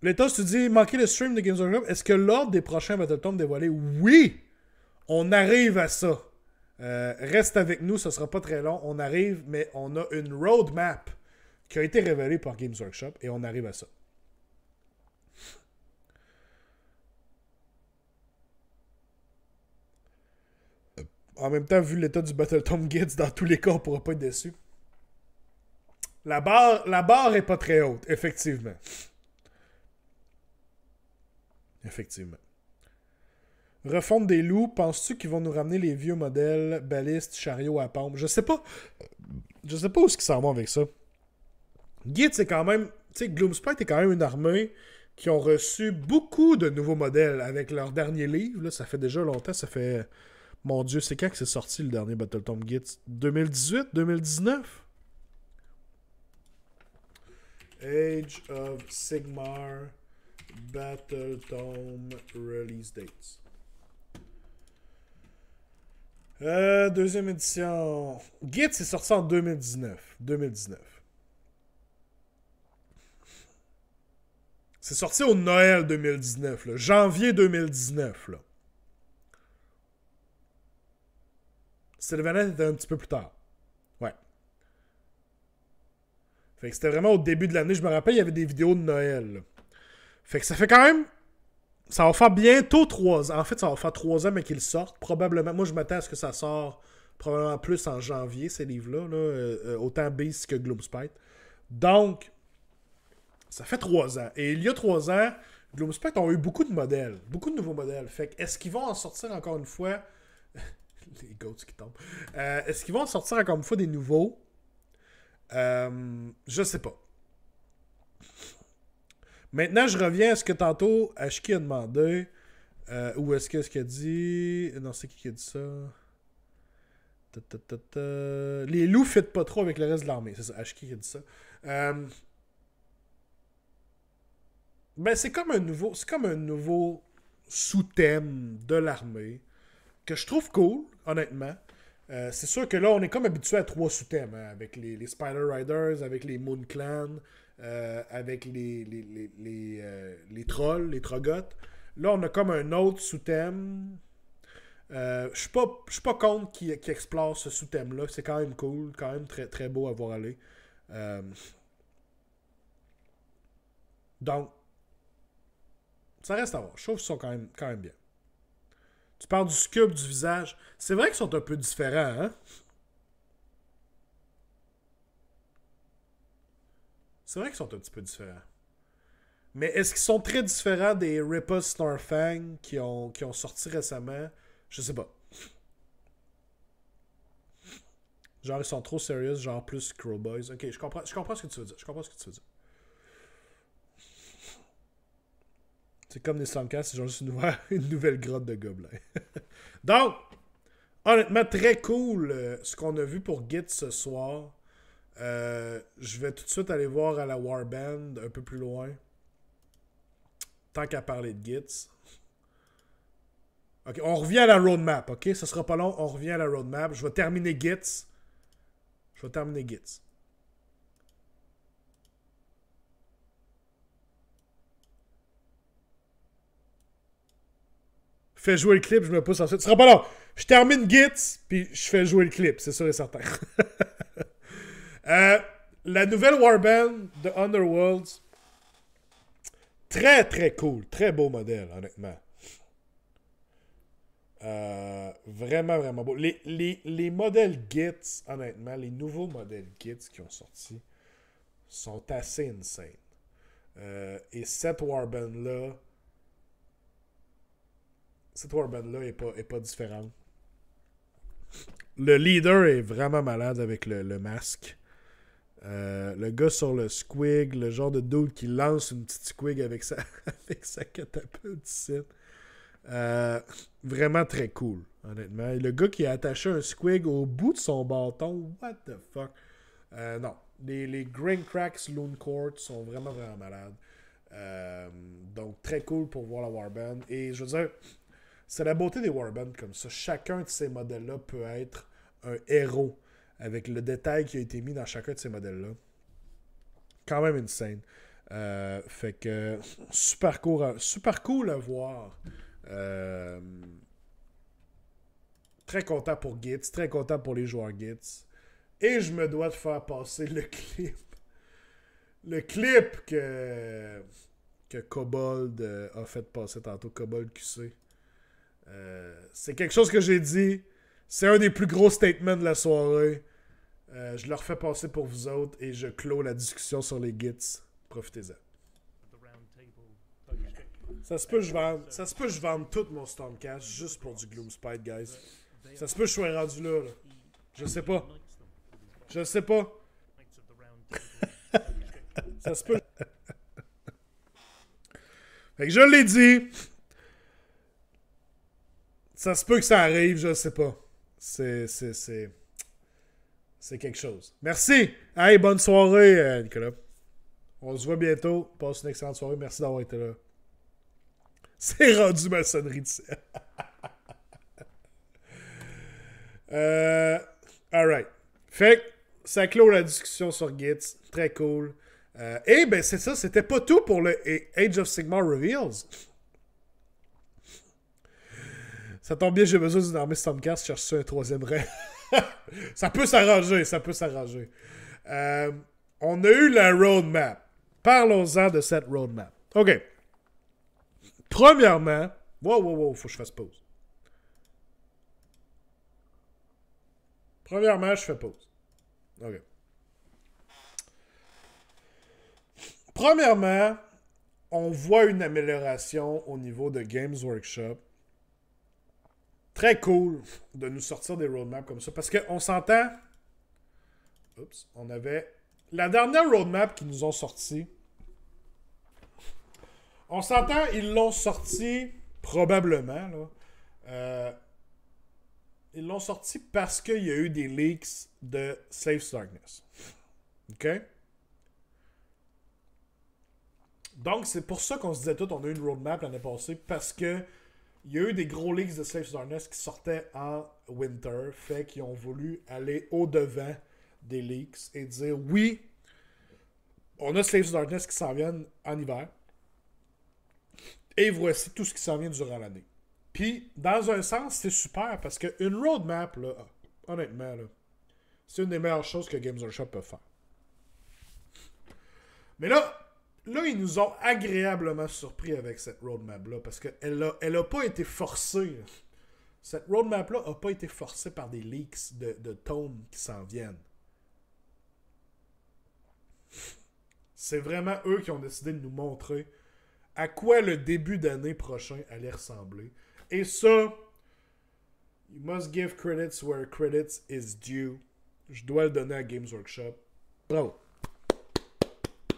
L'état, tu dis, manquer le stream de Games Workshop, est-ce que l'ordre des prochains Battletomes dévoilés? Oui! On arrive à ça. Reste avec nous, ce sera pas très long. On arrive, mais on a une roadmap qui a été révélée par Games Workshop et on arrive à ça. En même temps, vu l'état du Battletome Gitz, dans tous les cas, on pourra pas être déçu. La barre est pas très haute, effectivement. Effectivement. Refonte des loups, penses-tu qu'ils vont nous ramener les vieux modèles balistes, chariots à pompe? Je sais pas. Je sais pas où est-ce qu'ils s'en vont avec ça. Git, c'est quand même... Tu sais, Gloomspite est quand même une armée qui ont reçu beaucoup de nouveaux modèles avec leur dernier livre. Là, ça fait déjà longtemps, ça fait... Mon Dieu, c'est quand que c'est sorti le dernier Battletome Git? 2018? 2019? Age of Sigmar Battletome Release Dates. Deuxième édition. Git, c'est sorti en 2019. 2019. C'est sorti au Noël 2019, là. Janvier 2019, là. Sylvanas était un petit peu plus tard. Ouais. Fait que c'était vraiment au début de l'année. Je me rappelle, il y avait des vidéos de Noël, là. Fait que ça fait quand même... Ça va faire bientôt 3 ans. En fait, ça va faire 3 ans, mais qu'ils sortent. Probablement. Moi, je m'attends à ce que ça sorte probablement plus en janvier, ces livres-là. Là. Autant Beast que Gloomspite. Donc, ça fait 3 ans. Et il y a 3 ans, Gloomspite ont eu beaucoup de modèles. Beaucoup de nouveaux modèles. Fait que, est-ce qu'ils vont en sortir encore une fois... Les goats qui tombent. Est-ce qu'ils vont en sortir encore une fois des nouveaux? Je sais pas. Maintenant, je reviens à ce que tantôt Ashki a demandé. Ou est-ce qu'il a dit... Non, c'est qui a dit ça? Les loups ne fit pas trop avec le reste de l'armée. C'est ça, Ashki qui a dit ça. Ben, c'est comme un nouveau sous-thème de l'armée que je trouve cool, honnêtement. C'est sûr que là, on est comme habitué à 3 sous-thèmes, hein, avec les Spider Riders, avec les Moon Clan, avec les trolls, les trogottes. Là, on a comme un autre sous-thème. Je suis pas contre qui explore ce sous-thème-là. C'est quand même cool, quand même très, très beau à voir aller. Donc, ça reste à voir. Je trouve qu'ils sont quand même bien. Tu parles du sculpte du visage. C'est vrai qu'ils sont un peu différents, hein? C'est vrai qu'ils sont un petit peu différents. Mais est-ce qu'ils sont très différents des Rippus Snarfang qui ont sorti récemment? Je sais pas. Genre, ils sont trop serious, genre plus Crowboys. Ok, je comprends ce que tu veux dire. C'est comme des Stormcast, c'est genre juste une nouvelle grotte de gobelins. Donc, honnêtement, très cool ce qu'on a vu pour Git ce soir. Je vais tout de suite aller voir à la Warband un peu plus loin. Tant qu'à parler de Gits. Ok, on revient à la roadmap, ok? Ça sera pas long, on revient à la roadmap. Je vais terminer Gits. Fais jouer le clip, je me pousse ensuite. Ce sera pas long. Je termine Gits, puis je fais jouer le clip, c'est sûr et certain. La nouvelle Warband de Underworlds. Très, très cool. Très beau modèle, honnêtement. Vraiment, vraiment beau. Les modèles Gits, honnêtement, les nouveaux modèles Gits qui ont sorti sont assez insane. Et cette Warband-là est pas différente. Le leader est vraiment malade avec le masque. Le gars sur le squig, le genre de dude qui lance une petite squig avec sa catapulte ici. Vraiment très cool, honnêtement. Et le gars qui a attaché un squig au bout de son bâton, what the fuck? Non, les Green Cracks Loon Court sont vraiment, vraiment malades. Donc, très cool pour voir la Warband. Et je veux dire, c'est la beauté des Warbands comme ça. Chacun de ces modèles-là peut être un héros avec le détail qui a été mis dans chacun de ces modèles-là. Quand même insane. Fait que super cool à voir. Très content pour Gits, très content pour les joueurs Gits. Et je me dois de faire passer le clip. Le clip que Kobold a fait passer tantôt, Kobold QC. C'est quelque chose que j'ai dit. C'est un des plus gros statements de la soirée. Je le refais passer pour vous autres et je clôt la discussion sur les Gits. Profitez-en. Ça se peut que je vende tout mon Stormcast juste pour du Gloomspite, guys. Ça se peut que je sois rendu là. Je sais pas. Je sais pas. Ça se peut. Fait que je l'ai dit. Ça se peut que ça arrive, je sais pas. C'est quelque chose. Merci. Hey, bonne soirée, Nicolas. On se voit bientôt. Passe une excellente soirée. Merci d'avoir été là. C'est rendu ma sonnerie de alright. Fait que ça clôt la discussion sur Gits. Très cool. Et ben c'est ça, c'était pas tout pour le Age of Sigmar Reveals. Ça tombe bien, j'ai besoin d'une armée Stormcast, je cherche un troisième rang. Ça peut s'arranger. On a eu la roadmap. Parlons-en de cette roadmap. OK. Premièrement, wow, faut que je fasse pause. Premièrement, je fais pause. OK. Premièrement, on voit une amélioration au niveau de Games Workshop. Très cool de nous sortir des roadmaps comme ça. Parce qu'on s'entend... Oups, on avait... La dernière roadmap qu'ils nous ont sorti... On s'entend, ils l'ont sorti probablement, là. Ils l'ont sorti parce qu'il y a eu des leaks de Slaves to Darkness. OK? Donc, c'est pour ça qu'on se disait tout, on a eu une roadmap l'année passée, parce que il y a eu des gros leaks de Slaves to Darkness qui sortaient en winter, fait qu'ils ont voulu aller au-devant des leaks et dire, oui, on a Slaves to Darkness qui s'en viennent en hiver, et voici tout ce qui s'en vient durant l'année. Puis, dans un sens, c'est super, parce qu'une roadmap, là, honnêtement, là, c'est une des meilleures choses que Games Workshop peut faire. Mais là, ils nous ont agréablement surpris avec cette roadmap-là, parce qu'elle a pas été forcée. Cette roadmap-là n'a pas été forcée par des leaks de tomes qui s'en viennent. C'est vraiment eux qui ont décidé de nous montrer à quoi le début d'année prochain allait ressembler. Et ça, you must give credits where credits is due. Je dois le donner à Games Workshop. Bravo.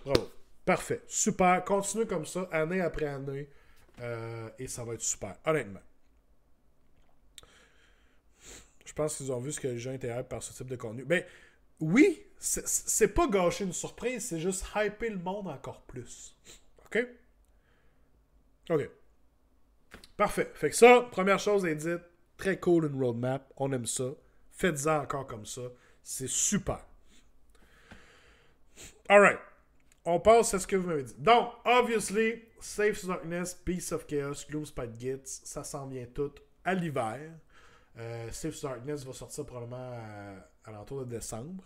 Bravo. Parfait. Super. Continue comme ça, année après année. Et ça va être super. Honnêtement. Je pense qu'ils ont vu ce que les gens étaient hype par ce type de contenu. Ben, oui, c'est pas gâcher une surprise, c'est juste hyper le monde encore plus. OK? OK. Parfait. Fait que ça, première chose est dite. Très cool une roadmap. On aime ça. Faites-en encore comme ça. C'est super. Alright. On passe à ce que vous m'avez dit. Donc, obviously, Slaves to Darkness, Beasts of Chaos, Gloomspite Gits, ça s'en vient tout à l'hiver. Slaves to Darkness va sortir probablement à l'entour de décembre.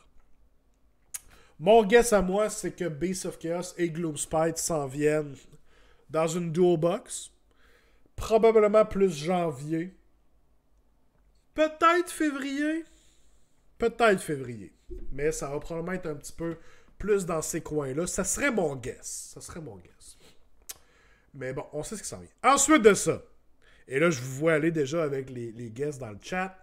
Mon guess à moi, c'est que Beasts of Chaos et Gloomspite s'en viennent dans une dual box. Probablement plus janvier. Peut-être février. Mais ça va probablement être un petit peu plus dans ces coins-là. Ça serait mon guess. Mais bon, on sait ce qui s'en vient. Ensuite de ça, et là, je vous vois aller déjà avec les guests dans le chat.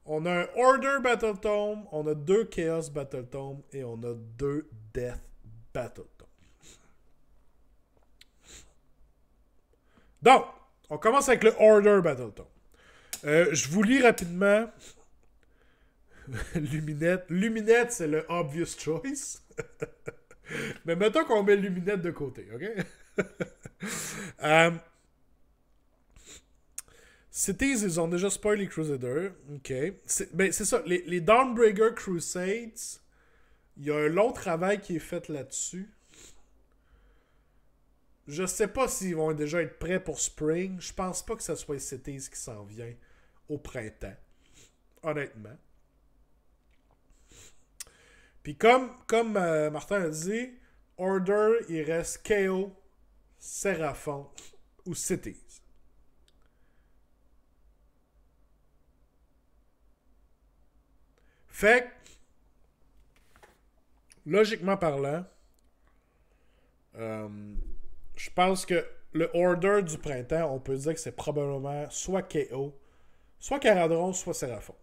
On a un Order Battle Tome, on a 2 Chaos Battle Tome et on a 2 Death Battle Tome. Donc, on commence avec le Order Battle Tome. Je vous lis rapidement. Luminette. Luminette, c'est le obvious choice. Mais mettons qu'on met Luminette de côté, OK? Cities, ils ont déjà spoilé les Crusaders. OK. C'est ça. Les Dawnbreaker Crusades, il y a un long travail qui est fait là-dessus. Je sais pas s'ils vont déjà être prêts pour Spring. Je pense pas que ce soit Cities qui s'en vient au printemps. Honnêtement. Puis comme Martin a dit, Order, il reste KO, Seraphon ou Cities. Fait logiquement parlant, je pense que le order du printemps, on peut dire que c'est probablement soit KO, soit Caradron, soit Seraphon.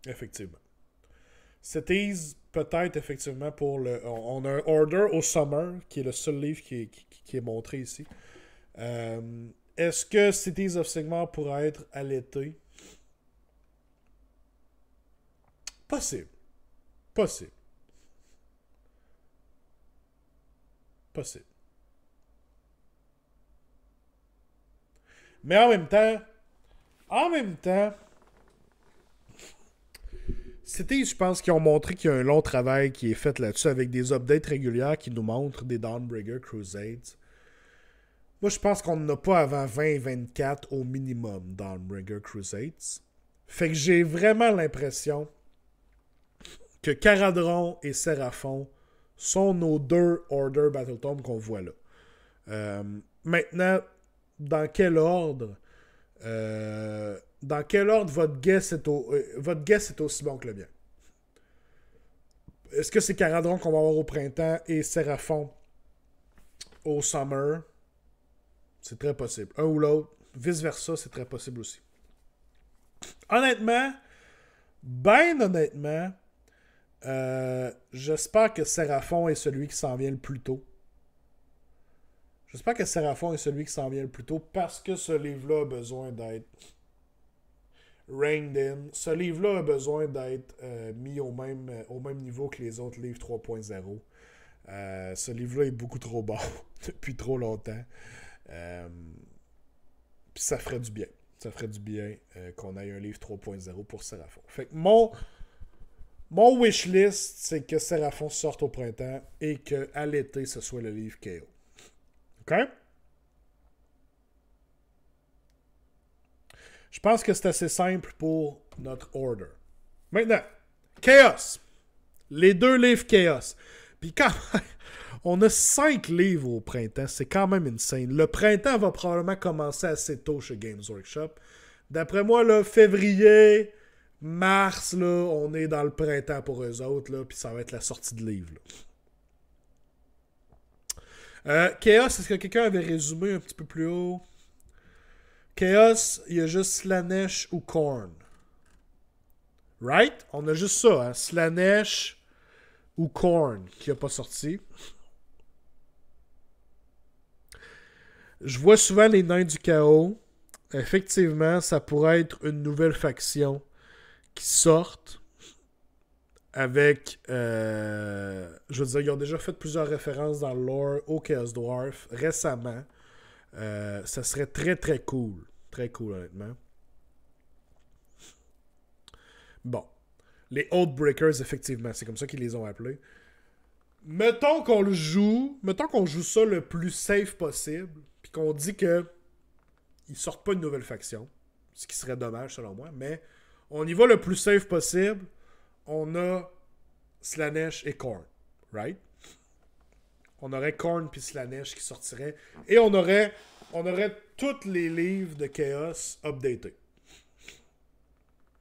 Effectivement. Cities, peut-être, effectivement, pour le... On a un order au Summer, qui est le seul livre qui est montré ici. Est-ce que Cities of Sigmar pourrait être à l'été? Possible. Possible. Possible. Mais en même temps, c'était, je pense qu'ils ont montré qu'il y a un long travail qui est fait là-dessus avec des updates régulières qui nous montrent des Dawnbreaker Crusades. Moi, je pense qu'on n'en a pas avant 2024 au minimum Dawnbreaker Crusades. Fait que j'ai vraiment l'impression que Caradron et Seraphon sont nos deux Order Battletome qu'on voit là. Maintenant, dans quel ordre votre guess est aussi bon que le mien? Est-ce que c'est Caradron qu'on va avoir au printemps et Seraphon au summer? C'est très possible. Un ou l'autre. Vice-versa, c'est très possible aussi. Honnêtement, j'espère que Seraphon est celui qui s'en vient le plus tôt. J'espère que Seraphon est celui qui s'en vient le plus tôt parce que ce livre-là a besoin d'être reined in. Ce livre-là a besoin d'être mis au même niveau que les autres livres 3.0. Ce livre-là est beaucoup trop bon depuis trop longtemps. Puis ça ferait du bien. Ça ferait du bien qu'on ait un livre 3.0 pour Seraphon. Fait que mon wishlist, c'est que Seraphon sorte au printemps et qu'à l'été, ce soit le livre KO. OK? Je pense que c'est assez simple pour notre order. Maintenant, Chaos. Les deux livres Chaos. Puis quand même, on a 5 livres au printemps. C'est quand même insane. Le printemps va probablement commencer assez tôt chez Games Workshop. D'après moi, là, février, mars, là, on est dans le printemps pour eux autres. Là, puis ça va être la sortie de livre. Chaos, est-ce que quelqu'un avait résumé un petit peu plus haut? Chaos, il y a juste Slaanesh ou Khorne. Right? On a juste ça, hein? Slaanesh ou Khorne qui n'a pas sorti. Je vois souvent les nains du chaos. Effectivement, ça pourrait être une nouvelle faction qui sorte avec... je veux dire, ils ont déjà fait plusieurs références dans le lore au Chaos Dwarf récemment. Ça serait très très cool. Très cool, honnêtement. Bon. Les Oathbreakers, effectivement, c'est comme ça qu'ils les ont appelés. Mettons qu'on joue ça le plus safe possible, puis qu'on dit que ils sortent pas une nouvelle faction, ce qui serait dommage selon moi, mais on y va le plus safe possible. On a Slaanesh et Khorne, right? On aurait Khorne puis Slaanesh qui sortiraient, et on aurait tous les livres de Chaos updatés.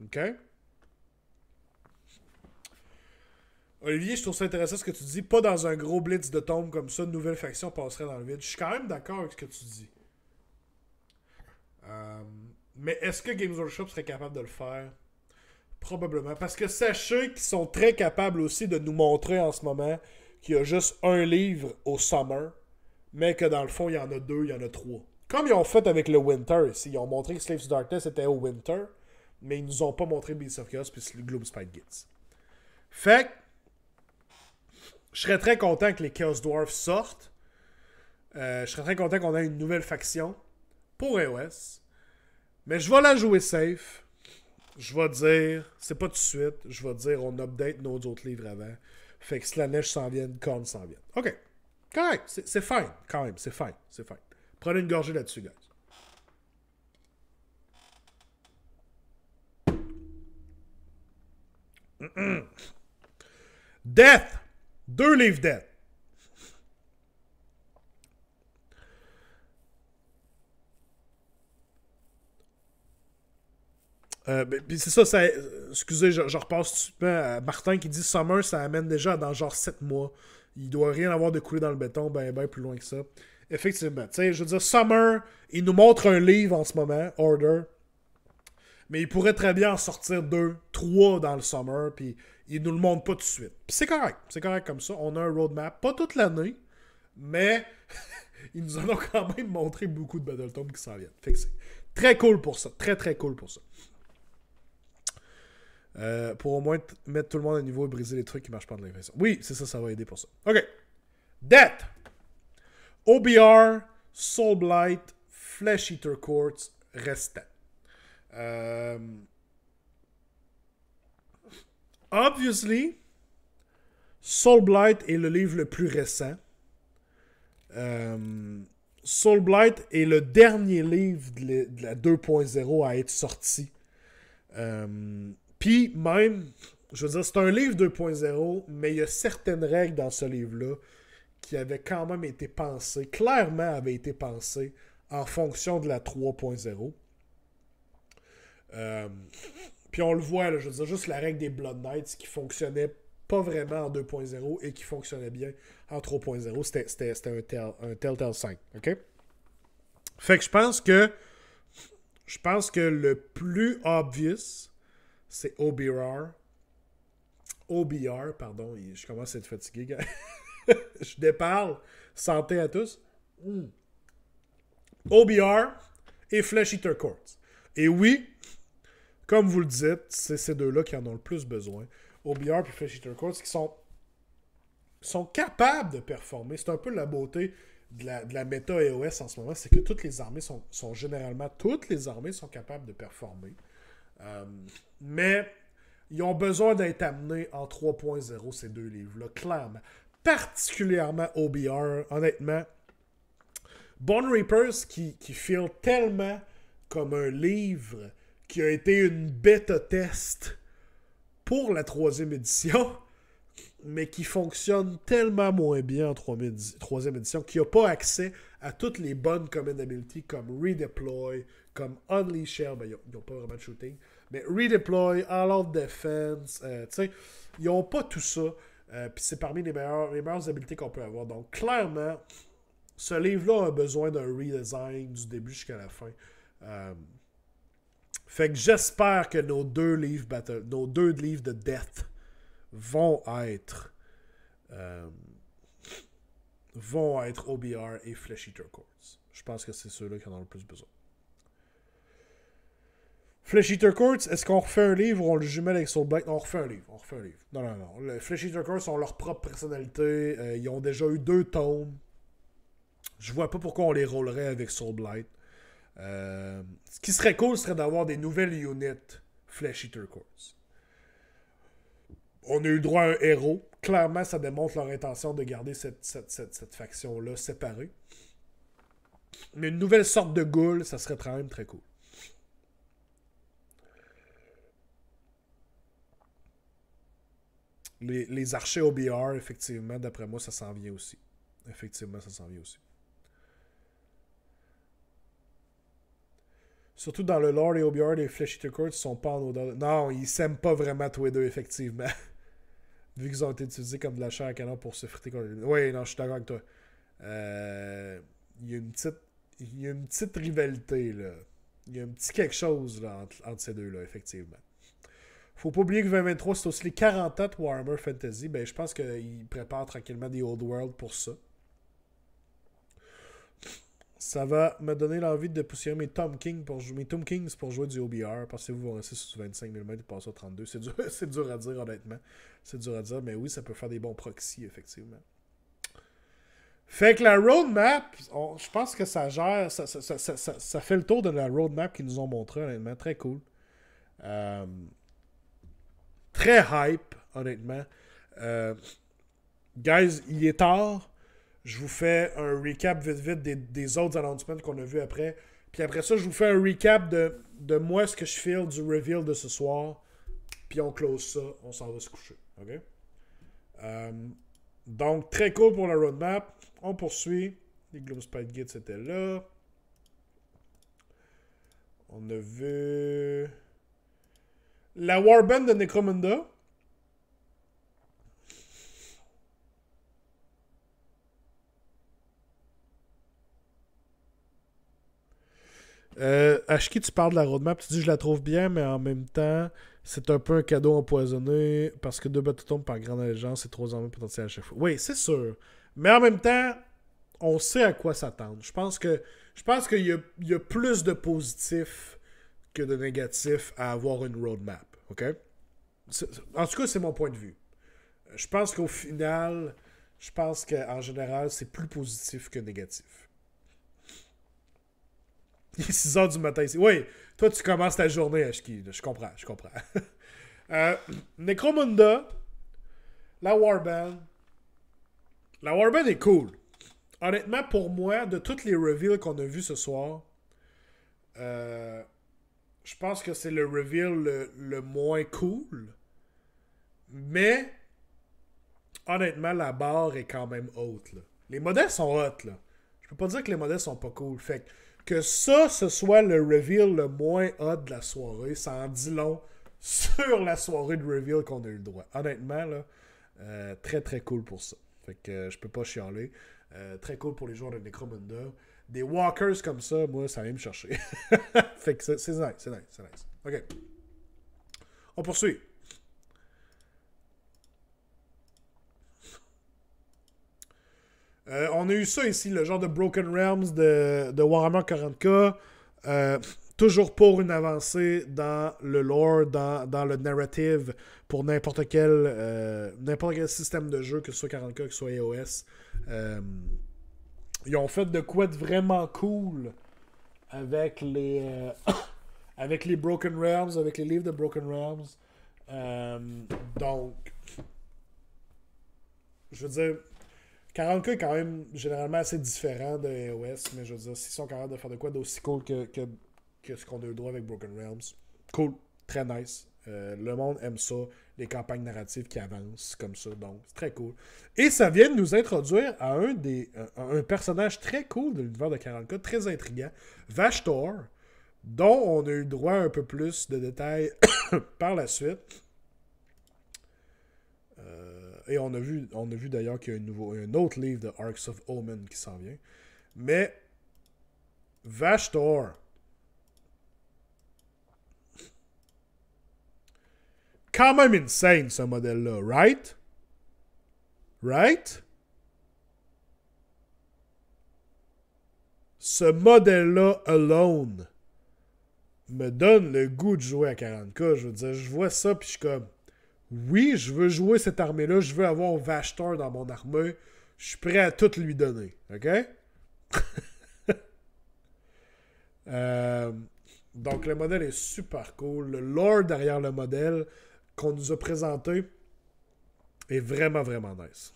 OK? Olivier, je trouve ça intéressant ce que tu dis. Pas dans un gros blitz de tombes comme ça, une nouvelle faction passerait dans le vide. Je suis quand même d'accord avec ce que tu dis. Mais est-ce que Games Workshop serait capable de le faire? Probablement. Parce que sachez qu'ils sont très capables aussi de nous montrer en ce moment qu'il y a juste un livre au Summer, mais que dans le fond, il y en a 2, il y en a 3. Comme ils ont fait avec le Winter ici. Ils ont montré que Slaves to Darkness était au Winter, mais ils nous ont pas montré Beasts of Chaos puis le Gloomspite Gates. Fait que je serais très content que les Chaos Dwarfs sortent. Je serais très content qu'on ait une nouvelle faction pour EOS. Mais je vais la jouer safe. Je vais dire, c'est pas tout de suite, je vais dire on update nos autres livres avant. Fait que Slaanesh s'en vienne, Khorne s'en vienne. OK. Correct. C'est fine. Quand même, c'est fine. C'est fine. Prenez une gorgée là-dessus, guys. Death! 2 livres Death. Puis c'est ça, excusez, je repasse tout de suite à Martin qui dit Summer, ça amène déjà dans genre 7 mois. Il doit rien avoir de coulé dans le béton, ben plus loin que ça. Effectivement. Tu sais, je veux dire, Summer, il nous montre un livre en ce moment, Order. Mais il pourrait très bien en sortir 2, 3 dans le Summer, puis il nous le montre pas tout de suite. Puis c'est correct. C'est correct comme ça. On a un roadmap. Pas toute l'année, mais ils nous en ont quand même montré beaucoup de Battletoads qui s'en viennent. Fait que c'est très cool pour ça. Très, très cool pour ça. Pour au moins mettre tout le monde à niveau et briser les trucs qui marchent pas de l'impression. Oui, c'est ça, ça va aider pour ça. OK. Death. OBR, Soulblight, Flesh Eater Quartz, restant. Obviously, Soulblight est le livre le plus récent. Soulblight est le dernier livre de la 2.0 à être sorti. Puis même, je veux dire, c'est un livre 2.0, mais il y a certaines règles dans ce livre-là qui avaient quand même été pensées, clairement avaient été pensées en fonction de la 3.0. Puis on le voit, là, je veux dire, juste la règle des Blood Knights qui fonctionnait pas vraiment en 2.0 et qui fonctionnait bien en 3.0, c'était un Telltale 5. OK? Fait que je pense que le plus obvious, c'est OBR. OBR, pardon, je commence à être fatigué, gars. Je déparle. Santé à tous. OBR et Flesh Eater Quartz. Et oui, comme vous le dites, c'est ces deux-là qui en ont le plus besoin. OBR et Flesh Eater Quartz qui sont capables de performer. C'est un peu la beauté de la méta EOS en ce moment, c'est que toutes les armées sont généralement... Toutes les armées sont capables de performer. Mais ils ont besoin d'être amenés en 3.0, ces deux livres-là, clairement. Particulièrement OBR, honnêtement. Bone Reapers qui feel tellement comme un livre qui a été une bêta test pour la 3e édition, mais qui fonctionne tellement moins bien en 3e édition, qui n'a pas accès à toutes les bonnes command abilities comme Redeploy, comme Unleash Hell, ben, ils n'ont pas vraiment de shooting, mais Redeploy, All Out Defense, tu sais, ils n'ont pas tout ça, puis c'est parmi les meilleures habilités qu'on peut avoir. Donc, clairement, ce livre-là a besoin d'un redesign du début jusqu'à la fin. Fait que j'espère que nos deux livres de Death vont être OBR et Flesh Eater Quartz. Je pense que c'est ceux-là qui en ont le plus besoin. Flesh Eater Quartz, est-ce qu'on refait un livre ou on le jumelle avec Soulblight? On refait un livre. Non. Les Flesh Eater Quartz ont leur propre personnalité. Ils ont déjà eu 2 tomes. Je vois pas pourquoi on les rollerait avec Soulblight. Ce qui serait cool serait d'avoir des nouvelles units Flesh Eater Quartz. On a eu le droit à un héros. Clairement, ça démontre leur intention de garder cette faction-là séparée. Mais une nouvelle sorte de ghoul, ça serait quand même très cool. Les archers OBR, effectivement, d'après moi, ça s'en vient aussi. Surtout dans le lore, les OBR et les Flesh Eater Quartz sont pas en odeur. Non, ils s'aiment pas vraiment tous les deux, effectivement. Vu qu'ils ont été utilisés comme de la chair à canon pour se friter contre les... Oui, non, je suis d'accord avec toi. Il y a une petite rivalité, là. Il y a un petit quelque chose là, entre ces deux-là, effectivement. Faut pas oublier que 2023, c'est aussi les 40 ans de Warhammer Fantasy. Ben, je pense qu'ils préparent tranquillement des Old World pour ça. Ça va me donner l'envie de poussiérer mes Tomb Kings pour jouer du OBR. Pensez-vous vont rester sur 25 mm et passer au 32. C'est dur à dire, honnêtement. C'est dur à dire, mais oui, ça peut faire des bons proxys, effectivement. Fait que la roadmap, je pense que ça gère, ça fait le tour de la roadmap qu'ils nous ont montré, honnêtement. Très cool. Très hype, honnêtement. Guys, il est tard. Je vous fais un recap vite des autres announcements qu'on a vus après. Puis après ça, je vous fais un recap de moi, ce que je feel du reveal de ce soir. Puis on close ça, on s'en va se coucher. OK? Donc, très cool pour la roadmap. On poursuit. Les Gloomspite Gates étaient là. On a vu... La Warband de Necromunda. Ashki, tu parles de la roadmap, tu dis je la trouve bien, mais en même temps, c'est un peu un cadeau empoisonné parce que 2 Battletomes par grande allégeance et 3 armées potentielles à chaque fois. Oui, c'est sûr. Mais en même temps, on sait à quoi s'attendre. Je pense qu'il y a plus de positifs que de négatifs à avoir une roadmap. OK? En tout cas, c'est mon point de vue. Je pense qu'au final, qu'en général, c'est plus positif que négatif. Il est 6 h du matin ici. Oui, toi, tu commences ta journée, Ashki. Je comprends. Necromunda, la Warband. La Warband est cool. Honnêtement, pour moi, de toutes les reveals qu'on a vus ce soir, je pense que c'est le reveal le moins cool. Mais, honnêtement, la barre est quand même haute. Là. Les modèles sont hot. Là. Je peux pas dire que les modèles sont pas cool. Fait que ça, ce soit le reveal le moins hot de la soirée, ça en dit long sur la soirée de reveal qu'on a eu le droit. Honnêtement, là, très très cool pour ça. Fait que je peux pas chialer. Très cool pour les joueurs de Necromunda. Des walkers comme ça, moi, ça vient me chercher. Fait que c'est nice. OK. On poursuit. On a eu ça ici, le genre de Broken Realms de Warhammer 40k. Toujours pour une avancée dans le lore, dans le narrative, pour n'importe quel système de jeu, que ce soit 40k, que ce soit AOS. Ils ont fait de quoi de vraiment cool avec les avec les Broken Realms, avec les livres de Broken Realms. Donc, je veux dire, 40k est quand même généralement assez différent de AOS, mais je veux dire, s'ils sont capables de faire de quoi d'aussi cool que ce qu'on a eu le droit avec Broken Realms, cool, très nice. Le monde aime ça, les campagnes narratives qui avancent comme ça, donc c'est très cool. Et ça vient de nous introduire à un personnage très cool de l'univers de 40k, très intriguant, Vashtor, dont on a eu le droit à un peu plus de détails par la suite. Et on a vu d'ailleurs qu'il y a un autre livre de Arcs of Omen qui s'en vient. Mais Vashtor, quand même insane ce modèle-là, right? Right? Ce modèle-là alone me donne le goût de jouer à 40k. Je veux dire, je vois ça puis je suis comme, oui, je veux jouer cette armée-là, je veux avoir Vashtor dans mon armée, je suis prêt à tout lui donner, ok? Donc le modèle est super cool, le lore derrière le modèle qu'on nous a présenté est vraiment, vraiment nice.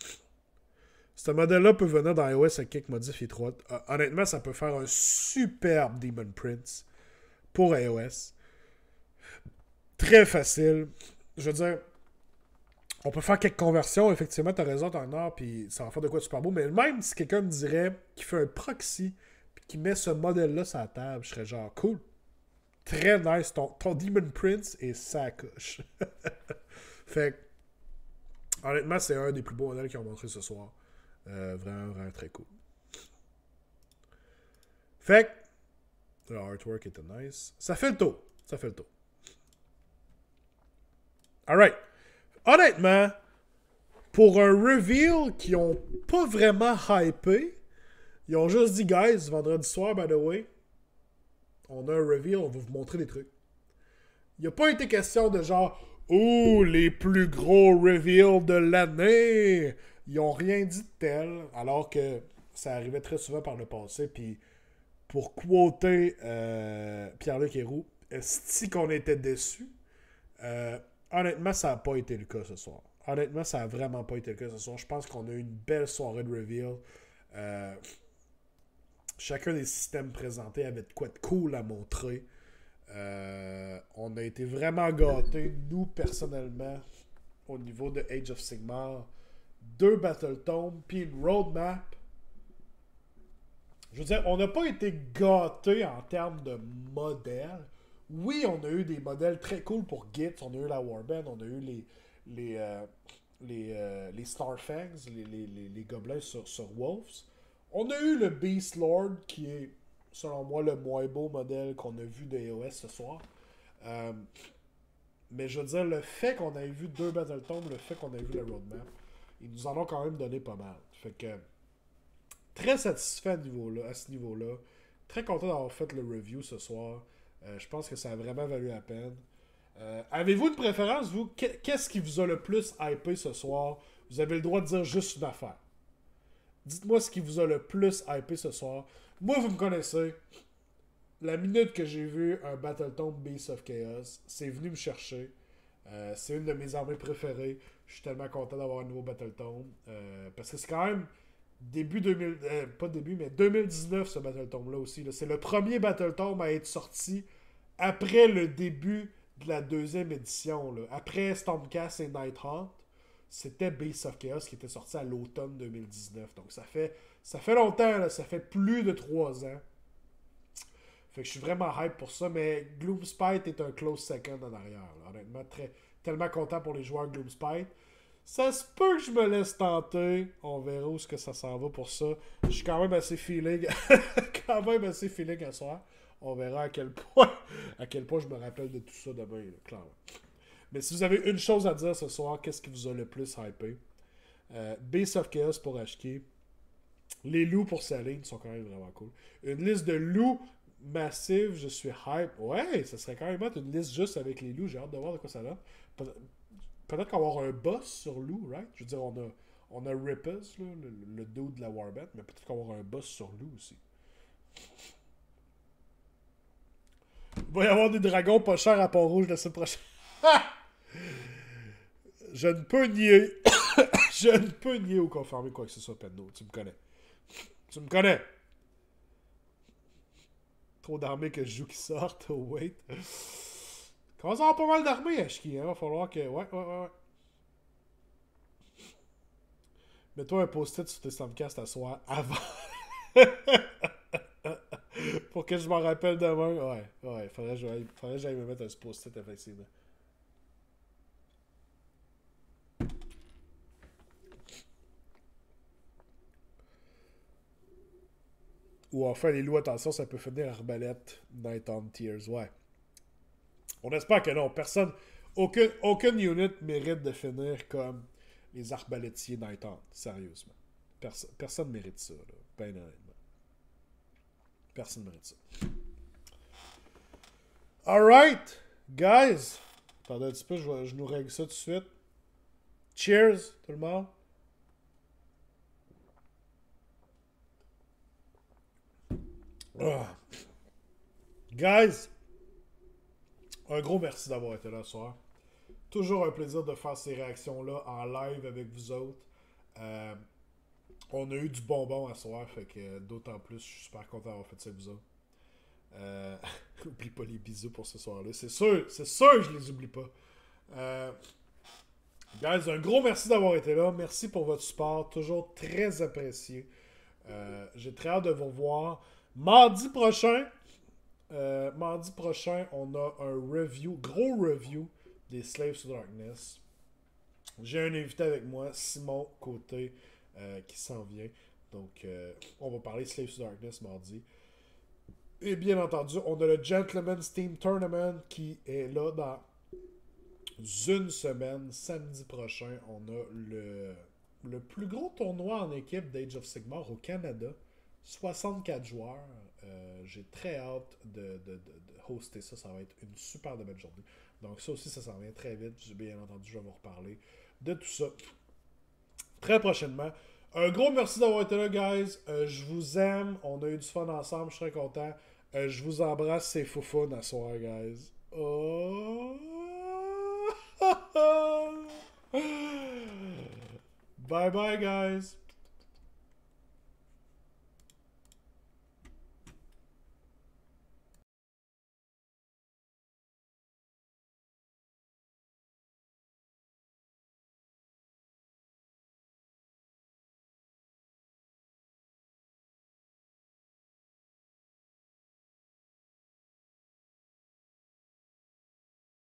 Ce modèle-là peut venir dans iOS avec quelques modifs étroits. Honnêtement, ça peut faire un superbe Demon Prince pour iOS. Très facile. Je veux dire, on peut faire quelques conversions. Effectivement, t'as raison, t'en as, puis ça va faire de quoi de super beau. Mais même si quelqu'un me dirait qu'il fait un proxy puis qu'il met ce modèle-là sur la table, je serais genre cool. Très nice. Ton Demon Prince et sa coche. Fait que, honnêtement, c'est un des plus beaux modèles qu'ils ont montré ce soir. Vraiment, vraiment très cool. Fait que, le artwork était nice. Ça fait le tour. Alright. Honnêtement, pour un reveal qu'ils ont pas vraiment hypé, ils ont juste dit, guys, vendredi soir, by the way, on a un reveal, on va vous montrer des trucs. Il n'a pas été question de genre, oh, les plus gros reveals de l'année. Ils ont rien dit de tel, alors que ça arrivait très souvent par le passé. Puis, pour quoter Pierre-Luc Héroux, est-ce qu'on était déçus? Honnêtement, ça n'a pas été le cas ce soir. Honnêtement, ça n'a vraiment pas été le cas ce soir. Je pense qu'on a eu une belle soirée de reveal. Chacun des systèmes présentés avait de quoi de cool à montrer. On a été vraiment gâtés, nous, personnellement, au niveau de Age of Sigmar. 2 Battletomes, puis une roadmap. Je veux dire, on n'a pas été gâtés en termes de modèles. Oui, on a eu des modèles très cool pour Git. On a eu la Warband, on a eu les Starfangs, les gobelins sur Wolves. On a eu le Beast Lord, qui est, selon moi, le moins beau modèle qu'on a vu de EOS ce soir. Mais je veux dire, le fait qu'on ait vu 2 Battletomes, le fait qu'on ait vu le roadmap, ils nous en ont quand même donné pas mal. Fait que, très satisfait à ce niveau-là. Très content d'avoir fait le review ce soir. Je pense que ça a vraiment valu la peine. Avez-vous une préférence, vous? Qu'est-ce qui vous a le plus hypé ce soir? Vous avez le droit de dire juste une affaire. Dites-moi ce qui vous a le plus hypé ce soir. Moi, vous me connaissez. La minute que j'ai vu un Battletome Beast of Chaos, c'est venu me chercher. C'est une de mes armées préférées. Je suis tellement content d'avoir un nouveau Battletome. Parce que c'est quand même début 2000... pas début, mais 2019, ce Battletome-là aussi. Là. C'est le premier Battletome à être sorti après le début de la 2e édition. Là. Après Stormcast et Nighthaunt, c'était Beast of Chaos qui était sorti à l'automne 2019. Donc ça fait longtemps, là. Ça fait plus de 3 ans. Fait que je suis vraiment hype pour ça, mais Gloomspite est un close second en arrière. Là. Honnêtement, tellement content pour les joueurs Gloomspite. Ça se peut que je me laisse tenter. On verra où est-ce que ça s'en va pour ça. Je suis quand même assez feeling. À soir. On verra à quel point je me rappelle de tout ça demain, là, clairement. Mais si vous avez une chose à dire ce soir, qu'est-ce qui vous a le plus hypé? Beast of Chaos pour HK. Les loups pour Saline sont quand même vraiment cool. Une liste de loups massive, je suis hype. Ouais, ça serait quand même une liste juste avec les loups. J'ai hâte de voir de quoi ça donne. Peut-être qu'on va avoir un boss sur loup, right? Je veux dire, on a Rippers, là, le dude de la Warband, mais peut-être qu'on va avoir un boss sur loup aussi. Il va y avoir des dragons pas chers à Pont-Rouge la semaine prochaine. Je ne peux nier. Je ne peux nier ou confirmer quoi que ce soit, Pendo. Tu me connais. Tu me connais. Trop d'armées que je joue qui sortent. Oh, wait. Commence à avoir pas mal d'armées, Ashki. Hein? Va falloir que... Ouais. Mets-toi un post-it sur tes Stormcast à soir avant. Pour que je m'en rappelle demain. Ouais. Faudrait que j'aille me mettre un post-it, effectivement. Ou enfin, les loups, attention, ça peut finir arbalète, Night on Tears. Ouais. On espère que non. Aucune unit mérite de finir comme les arbalétiers Night on. Sérieusement. Personne mérite ça, là. Ben honnêtement. Personne mérite ça. Alright, guys. Attendez un petit peu, je nous règle ça tout de suite. Cheers, tout le monde. Oh. Guys, un gros merci d'avoir été là ce soir. Toujours un plaisir de faire ces réactions-là en live avec vous autres. On a eu du bonbon à soir, fait que d'autant plus, je suis super content d'avoir fait ça avec vous autres. Oublie pas les bisous pour ce soir-là. C'est sûr que je les oublie pas. Guys, un gros merci d'avoir été là. Merci pour votre support, toujours très apprécié. J'ai très hâte de vous revoir. Mardi prochain, on a un gros review des Slaves to Darkness. J'ai un invité avec moi, Simon Côté, qui s'en vient. Donc, on va parler Slaves to Darkness mardi. Et bien entendu, on a le Gentleman's Team Tournament qui est là dans une semaine. Samedi prochain, on a le plus gros tournoi en équipe d'Age of Sigmar au Canada. 64 joueurs. J'ai très hâte de hoster ça. Ça va être une super belle journée. Donc ça aussi, ça s'en vient très vite. Bien entendu, je vais vous reparler de tout ça très prochainement. Un gros merci d'avoir été là, guys. Je vous aime. On a eu du fun ensemble. Je suis très content. Je vous embrasse. C'est foufoune à soir, guys. Oh. Bye bye, guys.